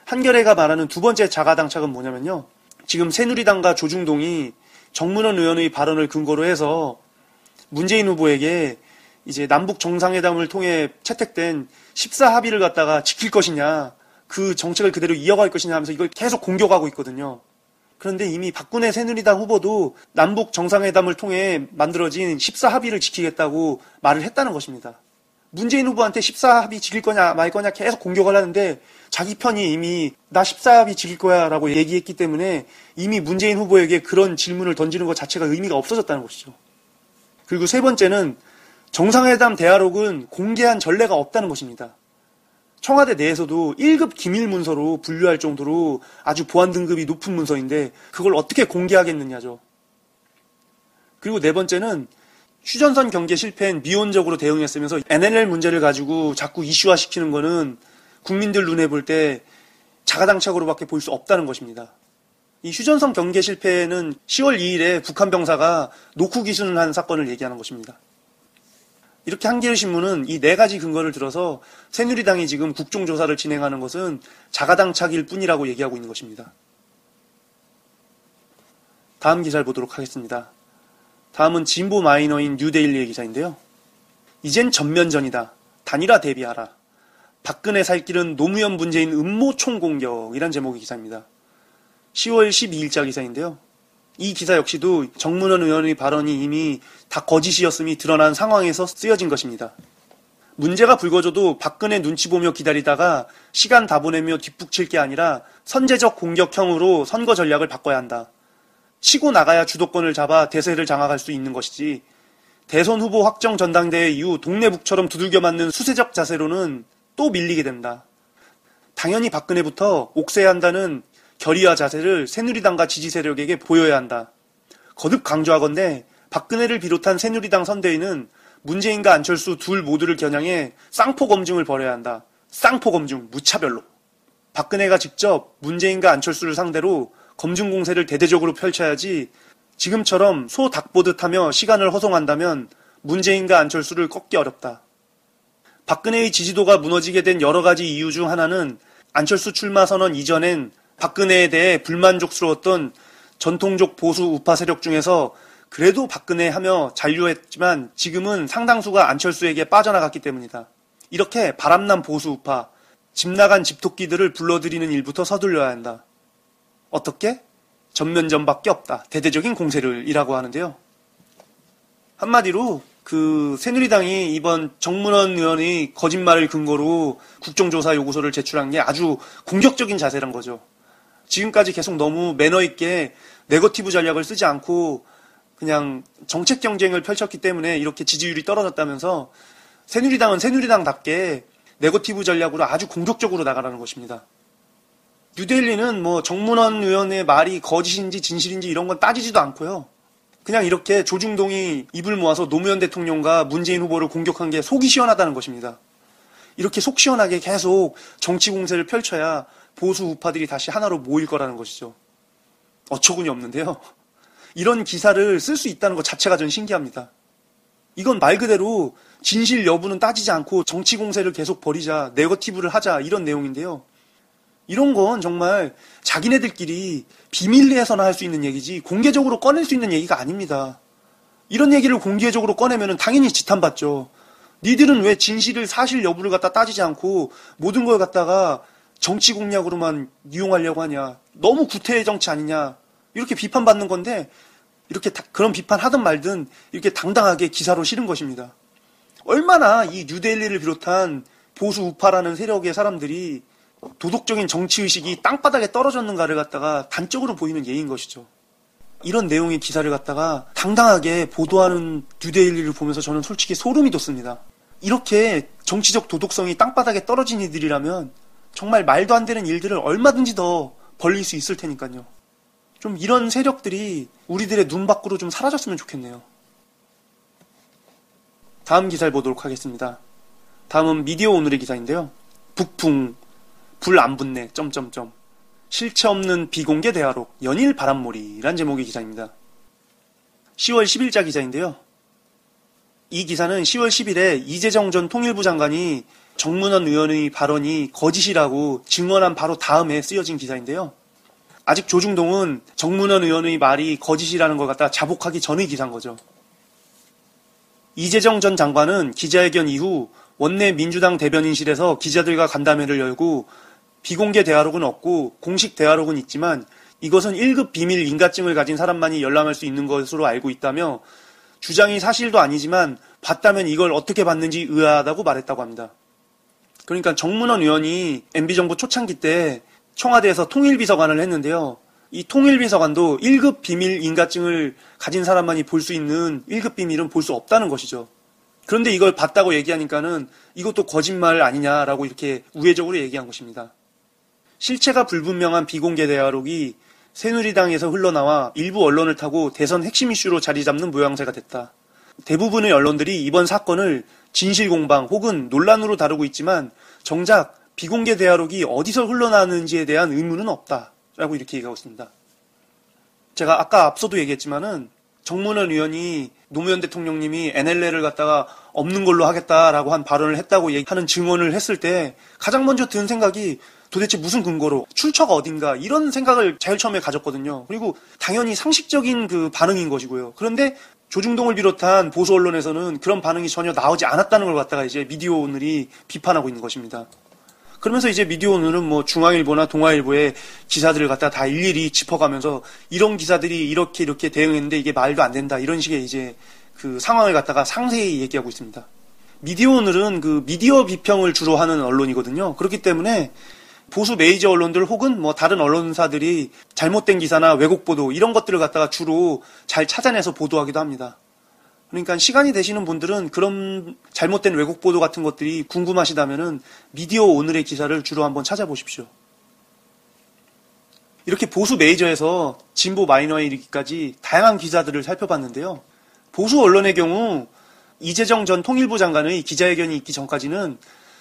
한겨레가 말하는 두 번째 자가당착은 뭐냐면요. 지금 새누리당과 조중동이 정문원 의원의 발언을 근거로 해서 문재인 후보에게 이제 남북 정상회담을 통해 채택된 14합의를 갖다가 지킬 것이냐, 그 정책을 그대로 이어갈 것이냐 하면서 이걸 계속 공격하고 있거든요. 그런데 이미 박근혜 새누리당 후보도 남북 정상회담을 통해 만들어진 14합의를 지키겠다고 말을 했다는 것입니다. 문재인 후보한테 14합의 지킬 거냐 말 거냐 계속 공격을 하는데 자기 편이 이미 나 14합의 지킬 거야 라고 얘기했기 때문에 이미 문재인 후보에게 그런 질문을 던지는 것 자체가 의미가 없어졌다는 것이죠. 그리고 세 번째는 정상회담 대화록은 공개한 전례가 없다는 것입니다. 청와대 내에서도 1급 기밀문서로 분류할 정도로 아주 보안 등급이 높은 문서인데 그걸 어떻게 공개하겠느냐죠. 그리고 네 번째는 휴전선 경계 실패엔 미온적으로 대응했으면서 NLL 문제를 가지고 자꾸 이슈화시키는 거는 국민들 눈에 볼 때 자가당착으로밖에 볼 수 없다는 것입니다. 이 휴전선 경계 실패는 10월 2일에 북한 병사가 노크 기순을 한 사건을 얘기하는 것입니다. 이렇게 한겨레 신문은 이 4가지 근거를 들어서 새누리당이 지금 국정조사를 진행하는 것은 자가당착일 뿐이라고 얘기하고 있는 것입니다. 다음 기사를 보도록 하겠습니다. 다음은 진보 마이너인 뉴데일리의 기사인데요. 이젠 전면전이다. 단일화 대비하라. 박근혜 살 길은 노무현 문재인 음모 총공격이란 제목의 기사입니다. 10월 12일자 기사인데요. 이 기사 역시도 정문원 의원의 발언이 이미 다 거짓이었음이 드러난 상황에서 쓰여진 것입니다. 문제가 불거져도 박근혜 눈치 보며 기다리다가 시간 다 보내며 뒷북칠 게 아니라 선제적 공격형으로 선거 전략을 바꿔야 한다. 치고 나가야 주도권을 잡아 대세를 장악할 수 있는 것이지 대선 후보 확정 전당대회 이후 동네북처럼 두들겨 맞는 수세적 자세로는 또 밀리게 된다. 당연히 박근혜부터 옥죄야 한다는 결의와 자세를 새누리당과 지지 세력에게 보여야 한다. 거듭 강조하건대 박근혜를 비롯한 새누리당 선대위는 문재인과 안철수 둘 모두를 겨냥해 쌍포 검증을 벌여야 한다. 쌍포 검증, 무차별로. 박근혜가 직접 문재인과 안철수를 상대로 검증 공세를 대대적으로 펼쳐야지 지금처럼 소 닭 보듯 하며 시간을 허송한다면 문재인과 안철수를 꺾기 어렵다. 박근혜의 지지도가 무너지게 된 여러 가지 이유 중 하나는 안철수 출마 선언 이전엔 박근혜에 대해 불만족스러웠던 전통적 보수 우파 세력 중에서 그래도 박근혜 하며 잔류했지만 지금은 상당수가 안철수에게 빠져나갔기 때문이다. 이렇게 바람난 보수 우파, 집 나간 집토끼들을 불러들이는 일부터 서둘러야 한다. 어떻게? 전면전밖에 없다. 대대적인 공세를 이라고 하는데요. 한마디로 새누리당이 이번 정문원 의원의 거짓말을 근거로 국정조사 요구서를 제출한 게 아주 공격적인 자세란 거죠. 지금까지 계속 너무 매너 있게 네거티브 전략을 쓰지 않고 그냥 정책 경쟁을 펼쳤기 때문에 이렇게 지지율이 떨어졌다면서 새누리당은 새누리당답게 네거티브 전략으로 아주 공격적으로 나가라는 것입니다. 뉴데일리는 정문원 의원의 말이 거짓인지 진실인지 이런 건 따지지도 않고요. 그냥 이렇게 조중동이 입을 모아서 노무현 대통령과 문재인 후보를 공격한 게 속이 시원하다는 것입니다. 이렇게 속 시원하게 계속 정치 공세를 펼쳐야 보수 우파들이 다시 하나로 모일 거라는 것이죠. 어처구니 없는데요. 이런 기사를 쓸 수 있다는 것 자체가 전 신기합니다. 이건 말 그대로 진실 여부는 따지지 않고 정치 공세를 계속 벌이자, 네거티브를 하자 이런 내용인데요. 이런 건 정말 자기네들끼리 비밀리에서나 할 수 있는 얘기지 공개적으로 꺼낼 수 있는 얘기가 아닙니다. 이런 얘기를 공개적으로 꺼내면 당연히 지탄받죠. 니들은 왜 진실을 사실 여부를 갖다 따지지 않고 모든 걸 갖다가 정치 공략으로만 이용하려고 하냐. 너무 구태의 정치 아니냐. 이렇게 비판받는 건데 이렇게 그런 비판하든 말든 이렇게 당당하게 기사로 실은 것입니다. 얼마나 이 뉴데일리를 비롯한 보수 우파라는 세력의 사람들이 도덕적인 정치의식이 땅바닥에 떨어졌는가를 갖다가 단적으로 보이는 예인 것이죠. 이런 내용의 기사를 갖다가 당당하게 보도하는 뉴데일리를 보면서 저는 솔직히 소름이 돋습니다. 이렇게 정치적 도덕성이 땅바닥에 떨어진 이들이라면 정말 말도 안 되는 일들을 얼마든지 더 벌릴 수 있을 테니까요. 좀 이런 세력들이 우리들의 눈 밖으로 좀 사라졌으면 좋겠네요. 다음 기사를 보도록 하겠습니다. 다음은 미디어 오늘의 기사인데요. 북풍, 불 안 붙네, 실체 없는 비공개 대화록, 연일 바람몰이란 제목의 기사입니다. 10월 10일자 기사인데요. 이 기사는 10월 10일에 이재정 전 통일부 장관이 정문원 의원의 발언이 거짓이라고 증언한 바로 다음에 쓰여진 기사인데요. 아직 조중동은 정문원 의원의 말이 거짓이라는 걸 갖다 자복하기 전의 기사인 거죠. 이재정 전 장관은 기자회견 이후 원내 민주당 대변인실에서 기자들과 간담회를 열고 비공개 대화록은 없고 공식 대화록은 있지만 이것은 1급 비밀 인가증을 가진 사람만이 열람할 수 있는 것으로 알고 있다며 주장이 사실도 아니지만 봤다면 이걸 어떻게 봤는지 의아하다고 말했다고 합니다. 그러니까 정문원 의원이 MB정부 초창기 때 청와대에서 통일비서관을 했는데요. 이 통일비서관도 1급 비밀 인가증을 가진 사람만이 볼 수 있는 1급 비밀은 볼 수 없다는 것이죠. 그런데 이걸 봤다고 얘기하니까는 이것도 거짓말 아니냐라고 이렇게 우회적으로 얘기한 것입니다. 실체가 불분명한 비공개 대화록이 새누리당에서 흘러나와 일부 언론을 타고 대선 핵심 이슈로 자리 잡는 모양새가 됐다. 대부분의 언론들이 이번 사건을 진실공방 혹은 논란으로 다루고 있지만 정작 비공개 대화록이 어디서 흘러나왔는지에 대한 의문은 없다라고 이렇게 얘기하고 있습니다. 제가 아까 앞서도 얘기했지만은 정문원 의원이 노무현 대통령님이 NLL을 갖다가 없는 걸로 하겠다라고 한 발언을 했다고 하는 증언을 했을 때 가장 먼저 든 생각이 도대체 무슨 근거로 출처가 어딘가 이런 생각을 제일 처음에 가졌거든요. 그리고 당연히 상식적인 그 반응인 것이고요. 그런데 조중동을 비롯한 보수 언론에서는 그런 반응이 전혀 나오지 않았다는 걸 갖다가 이제 미디어오늘이 비판하고 있는 것입니다. 그러면서 이제 미디어오늘은 뭐 중앙일보나 동아일보의 기사들을 갖다 다 일일이 짚어가면서 이런 기사들이 이렇게 대응했는데 이게 말도 안 된다. 이런 식의 이제 그 상황을 갖다가 상세히 얘기하고 있습니다. 미디어오늘은 그 미디어 비평을 주로 하는 언론이거든요. 그렇기 때문에 보수 메이저 언론들 혹은 뭐 다른 언론사들이 잘못된 기사나 왜곡 보도 이런 것들을 갖다가 주로 잘 찾아내서 보도하기도 합니다. 그러니까 시간이 되시는 분들은 그런 잘못된 왜곡 보도 같은 것들이 궁금하시다면은 미디어 오늘의 기사를 주로 한번 찾아보십시오. 이렇게 보수 메이저에서 진보 마이너에 이르기까지 다양한 기사들을 살펴봤는데요. 보수 언론의 경우 이재정 전 통일부 장관의 기자회견이 있기 전까지는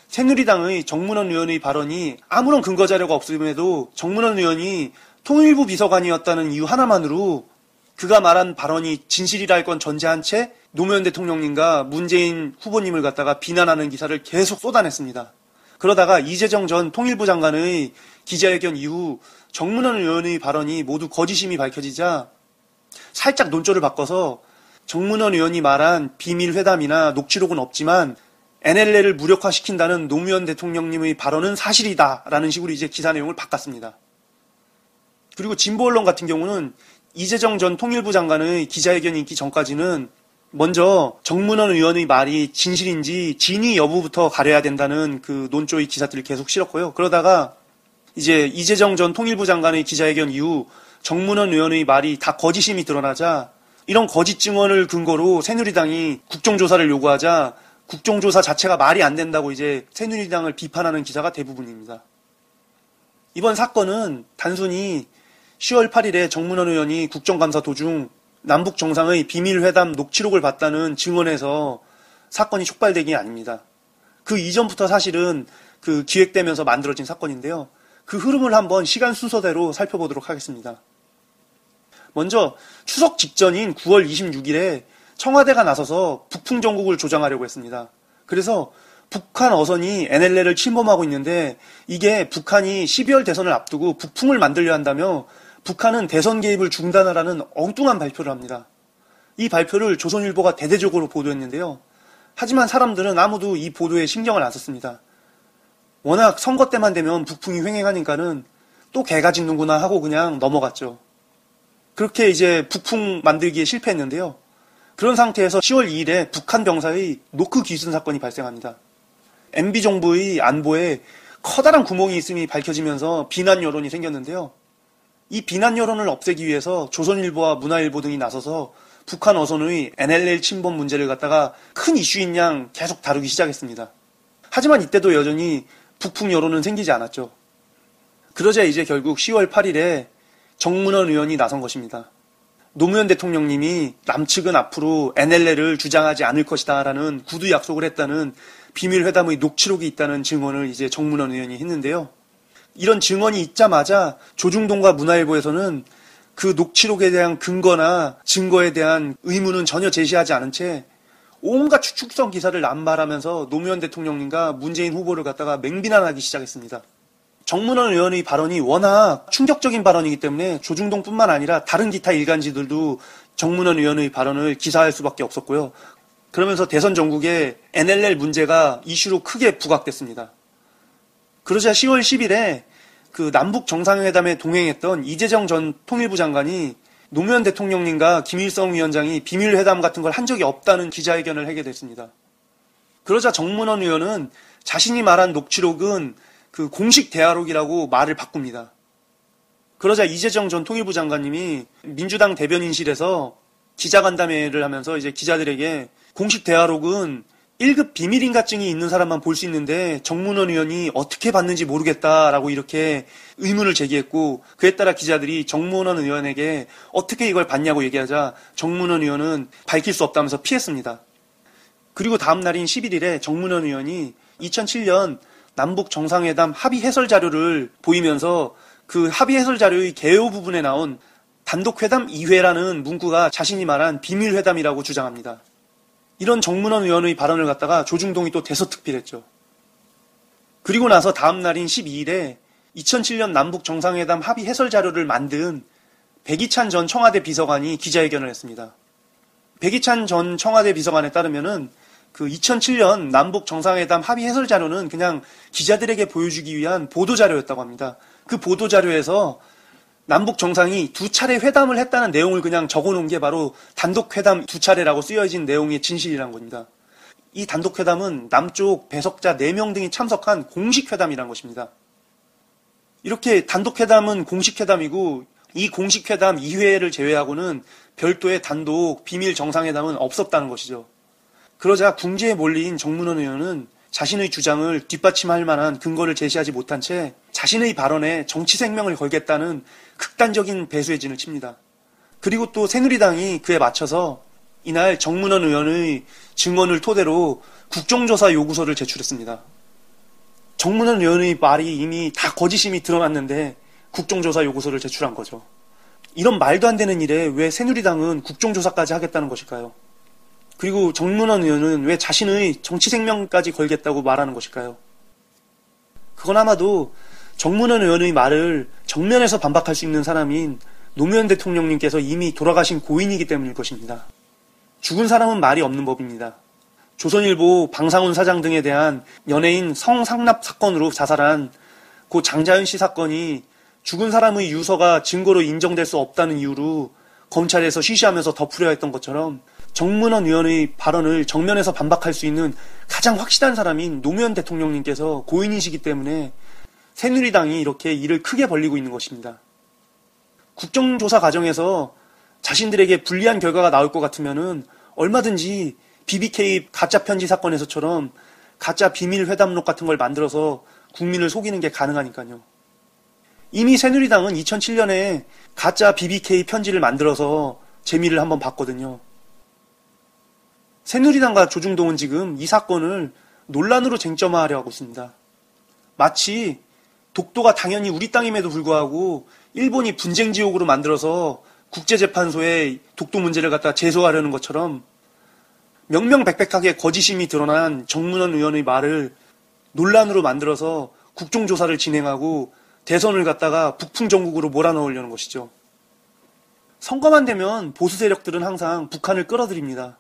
새누리당의 정문원 의원의 발언이 아무런 근거 자료가 없음에도 정문원 의원이 통일부 비서관이었다는 이유 하나만으로 그가 말한 발언이 진실이라 할 건 전제한 채 노무현 대통령님과 문재인 후보님을 갖다가 비난하는 기사를 계속 쏟아냈습니다. 그러다가 이재정 전 통일부 장관의 기자회견 이후 정문원 의원의 발언이 모두 거짓임이 밝혀지자 살짝 논조를 바꿔서 정문원 의원이 말한 비밀 회담이나 녹취록은 없지만 NLL을 무력화시킨다는 노무현 대통령님의 발언은 사실이다라는 식으로 이제 기사 내용을 바꿨습니다. 그리고 진보 언론 같은 경우는 이재정 전 통일부 장관의 기자회견이 있기 전까지는 먼저 정문원 의원의 말이 진실인지 진위 여부부터 가려야 된다는 그 논조의 기사들을 계속 실었고요. 그러다가 이제 이재정 전 통일부 장관의 기자회견 이후 정문원 의원의 말이 다 거짓임이 드러나자 이런 거짓 증언을 근거로 새누리당이 국정조사를 요구하자 국정조사 자체가 말이 안 된다고 이제 새누리당을 비판하는 기사가 대부분입니다. 이번 사건은 단순히 10월 8일에 정문원 의원이 국정감사 도중 남북 정상의 비밀회담 녹취록을 봤다는 증언에서 사건이 촉발된 게 아닙니다. 그 이전부터 사실은 그 기획되면서 만들어진 사건인데요. 그 흐름을 한번 시간 순서대로 살펴보도록 하겠습니다. 먼저 추석 직전인 9월 26일에 청와대가 나서서 북풍 정국을 조장하려고 했습니다. 그래서 북한 어선이 NLL을 침범하고 있는데 이게 북한이 12월 대선을 앞두고 북풍을 만들려 한다며 북한은 대선 개입을 중단하라는 엉뚱한 발표를 합니다. 이 발표를 조선일보가 대대적으로 보도했는데요. 하지만 사람들은 아무도 이 보도에 신경을 안 썼습니다. 워낙 선거 때만 되면 북풍이 횡행하니까는 또 개가 짖는구나 하고 그냥 넘어갔죠. 그렇게 이제 북풍 만들기에 실패했는데요. 그런 상태에서 10월 2일에 북한 병사의 노크 귀순 사건이 발생합니다. MB정부의 안보에 커다란 구멍이 있음이 밝혀지면서 비난 여론이 생겼는데요. 이 비난 여론을 없애기 위해서 조선일보와 문화일보 등이 나서서 북한 어선의 NLL 침범 문제를 갖다가 큰 이슈인 양 계속 다루기 시작했습니다. 하지만 이때도 여전히 북풍 여론은 생기지 않았죠. 그러자 이제 결국 10월 8일에 정문원 의원이 나선 것입니다. 노무현 대통령님이 남측은 앞으로 NLL을 주장하지 않을 것이다라는 구두 약속을 했다는 비밀회담의 녹취록이 있다는 증언을 이제 정문원 의원이 했는데요. 이런 증언이 있자마자 조중동과 문화일보에서는 그 녹취록에 대한 근거나 증거에 대한 의문은 전혀 제시하지 않은 채 온갖 추측성 기사를 남발하면서 노무현 대통령님과 문재인 후보를 갖다가 맹비난하기 시작했습니다. 정문원 의원의 발언이 워낙 충격적인 발언이기 때문에 조중동뿐만 아니라 다른 기타 일간지들도 정문원 의원의 발언을 기사할 수밖에 없었고요. 그러면서 대선 전국에 NLL 문제가 이슈로 크게 부각됐습니다. 그러자 10월 10일에 그 남북 정상회담에 동행했던 이재정 전 통일부 장관이 노무현 대통령님과 김일성 위원장이 비밀회담 같은 걸 한 적이 없다는 기자회견을 하게 됐습니다. 그러자 정문원 의원은 자신이 말한 녹취록은 그 공식 대화록이라고 말을 바꿉니다. 그러자 이재정 전 통일부 장관님이 민주당 대변인실에서 기자간담회를 하면서 이제 기자들에게 공식 대화록은 1급 비밀인가증이 있는 사람만 볼 수 있는데 정문원 의원이 어떻게 봤는지 모르겠다라고 이렇게 의문을 제기했고 그에 따라 기자들이 정문원 의원에게 어떻게 이걸 봤냐고 얘기하자 정문원 의원은 밝힐 수 없다면서 피했습니다. 그리고 다음 날인 11일에 정문원 의원이 2007년 남북 정상회담 합의 해설 자료를 보이면서 그 합의 해설 자료의 개요 부분에 나온 단독회담 2회라는 문구가 자신이 말한 비밀회담이라고 주장합니다. 이런 정문원 의원의 발언을 갖다가 조중동이 또 대서특필했죠. 그리고 나서 다음 날인 12일에 2007년 남북 정상회담 합의 해설 자료를 만든 백이찬 전 청와대 비서관이 기자회견을 했습니다. 백이찬 전 청와대 비서관에 따르면은 그 2007년 남북 정상회담 합의 해설 자료는 그냥 기자들에게 보여주기 위한 보도 자료였다고 합니다. 그 보도 자료에서 남북 정상이 2차례 회담을 했다는 내용을 그냥 적어놓은 게 바로 단독 회담 2차례라고 쓰여진 내용의 진실이란 겁니다. 이 단독 회담은 남쪽 배석자 4명 등이 참석한 공식 회담이란 것입니다. 이렇게 단독 회담은 공식 회담이고 이 공식 회담 2회를 제외하고는 별도의 단독 비밀 정상회담은 없었다는 것이죠. 그러자 궁지에 몰린 정문원 의원은 자신의 주장을 뒷받침할 만한 근거를 제시하지 못한 채 자신의 발언에 정치 생명을 걸겠다는 극단적인 배수의 진을 칩니다. 그리고 또 새누리당이 그에 맞춰서 이날 정문원 의원의 증언을 토대로 국정조사 요구서를 제출했습니다. 정문원 의원의 말이 이미 다 거짓임이 드러났는데 국정조사 요구서를 제출한 거죠. 이런 말도 안 되는 일에 왜 새누리당은 국정조사까지 하겠다는 것일까요? 그리고 정문원 의원은 왜 자신의 정치 생명까지 걸겠다고 말하는 것일까요? 그건 아마도 정문원 의원의 말을 정면에서 반박할 수 있는 사람인 노무현 대통령님께서 이미 돌아가신 고인이기 때문일 것입니다. 죽은 사람은 말이 없는 법입니다. 조선일보 방상훈 사장 등에 대한 연예인 성상납 사건으로 자살한 고 장자연 씨 사건이 죽은 사람의 유서가 증거로 인정될 수 없다는 이유로 검찰에서 쉬쉬하면서 덮으려 했던 것처럼 정문원 의원의 발언을 정면에서 반박할 수 있는 가장 확실한 사람인 노무현 대통령님께서 고인이시기 때문에 새누리당이 이렇게 일을 크게 벌리고 있는 것입니다. 국정조사 과정에서 자신들에게 불리한 결과가 나올 것 같으면은 얼마든지 BBK 가짜 편지 사건에서처럼 가짜 비밀 회담록 같은 걸 만들어서 국민을 속이는 게 가능하니까요. 이미 새누리당은 2007년에 가짜 BBK 편지를 만들어서 재미를 한번 봤거든요. 새누리당과 조중동은 지금 이 사건을 논란으로 쟁점화하려 하고 있습니다. 마치 독도가 당연히 우리 땅임에도 불구하고 일본이 분쟁 지옥으로 만들어서 국제재판소에 독도 문제를 갖다 제소하려는 것처럼 명명백백하게 거짓임이 드러난 정문원 의원의 말을 논란으로 만들어서 국정조사를 진행하고 대선을 갖다가 북풍정국으로 몰아넣으려는 것이죠. 선거만 되면 보수 세력들은 항상 북한을 끌어들입니다.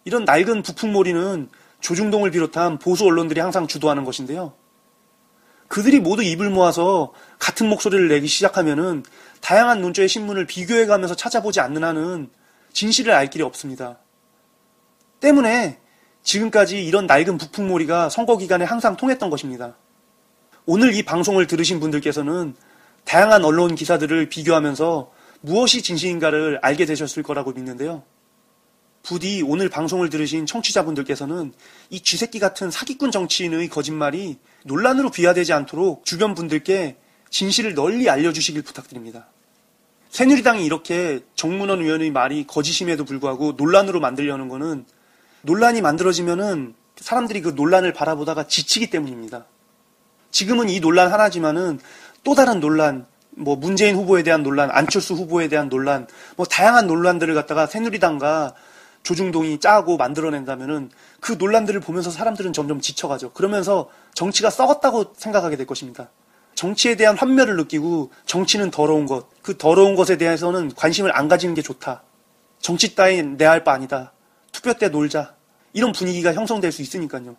이런 낡은 북풍몰이는 조중동을 비롯한 보수 언론들이 항상 주도하는 것인데요. 그들이 모두 입을 모아서 같은 목소리를 내기 시작하면은 다양한 논조의 신문을 비교해가면서 찾아보지 않는 한은 진실을 알 길이 없습니다. 때문에 지금까지 이런 낡은 북풍몰이가 선거 기간에 항상 통했던 것입니다. 오늘 이 방송을 들으신 분들께서는 다양한 언론 기사들을 비교하면서 무엇이 진실인가를 알게 되셨을 거라고 믿는데요. 부디 오늘 방송을 들으신 청취자분들께서는 이 쥐새끼 같은 사기꾼 정치인의 거짓말이 논란으로 비화되지 않도록 주변 분들께 진실을 널리 알려주시길 부탁드립니다. 새누리당이 이렇게 정문원 의원의 말이 거짓임에도 불구하고 논란으로 만들려는 거는 논란이 만들어지면은 사람들이 그 논란을 바라보다가 지치기 때문입니다. 지금은 이 논란 하나지만은 또 다른 논란, 문재인 후보에 대한 논란, 안철수 후보에 대한 논란, 다양한 논란들을 갖다가 새누리당과 조중동이 짜고 만들어낸다면은 그 논란들을 보면서 사람들은 점점 지쳐가죠. 그러면서 정치가 썩었다고 생각하게 될 것입니다. 정치에 대한 환멸을 느끼고 정치는 더러운 것, 그 더러운 것에 대해서는 관심을 안 가지는 게 좋다. 정치 따윈 내 할 바 아니다. 투표 때 놀자. 이런 분위기가 형성될 수 있으니까요.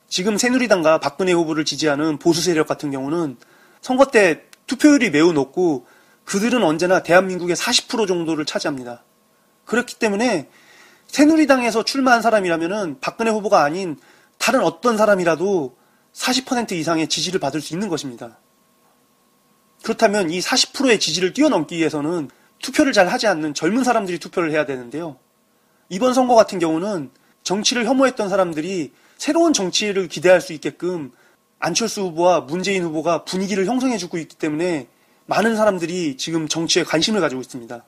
지금 새누리당과 박근혜 후보를 지지하는 보수 세력 같은 경우는 선거 때 투표율이 매우 높고 그들은 언제나 대한민국의 40% 정도를 차지합니다. 그렇기 때문에 새누리당에서 출마한 사람이라면은 박근혜 후보가 아닌 다른 어떤 사람이라도 40% 이상의 지지를 받을 수 있는 것입니다. 그렇다면 이 40%의 지지를 뛰어넘기 위해서는 투표를 잘 하지 않는 젊은 사람들이 투표를 해야 되는데요. 이번 선거 같은 경우는 정치를 혐오했던 사람들이 새로운 정치를 기대할 수 있게끔 안철수 후보와 문재인 후보가 분위기를 형성해주고 있기 때문에 많은 사람들이 지금 정치에 관심을 가지고 있습니다.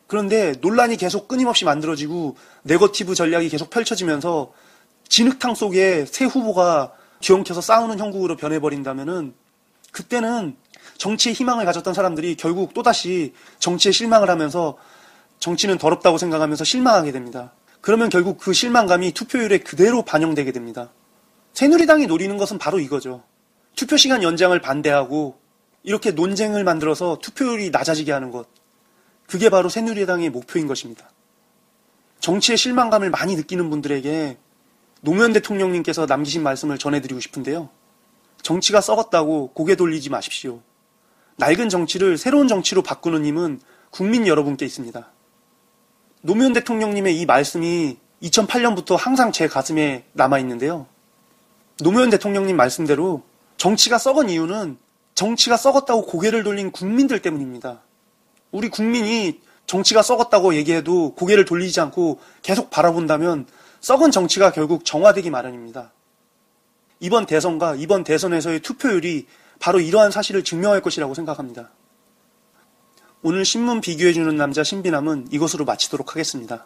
그런데 논란이 계속 끊임없이 만들어지고 네거티브 전략이 계속 펼쳐지면서 진흙탕 속에 새 후보가 뒤엉켜서 싸우는 형국으로 변해버린다면은 그때는 정치에 희망을 가졌던 사람들이 결국 또다시 정치에 실망을 하면서 정치는 더럽다고 생각하면서 실망하게 됩니다. 그러면 결국 그 실망감이 투표율에 그대로 반영되게 됩니다. 새누리당이 노리는 것은 바로 이거죠. 투표 시간 연장을 반대하고 이렇게 논쟁을 만들어서 투표율이 낮아지게 하는 것. 그게 바로 새누리당의 목표인 것입니다. 정치의 실망감을 많이 느끼는 분들에게 노무현 대통령님께서 남기신 말씀을 전해드리고 싶은데요. 정치가 썩었다고 고개 돌리지 마십시오. 낡은 정치를 새로운 정치로 바꾸는 힘은 국민 여러분께 있습니다. 노무현 대통령님의 이 말씀이 2008년부터 항상 제 가슴에 남아있는데요. 노무현 대통령님 말씀대로 정치가 썩은 이유는 정치가 썩었다고 고개를 돌린 국민들 때문입니다. 우리 국민이 정치가 썩었다고 얘기해도 고개를 돌리지 않고 계속 바라본다면 썩은 정치가 결국 정화되기 마련입니다. 이번 대선과 이번 대선에서의 투표율이 바로 이러한 사실을 증명할 것이라고 생각합니다. 오늘 신문 비교해주는 남자 신비남은 이것으로 마치도록 하겠습니다.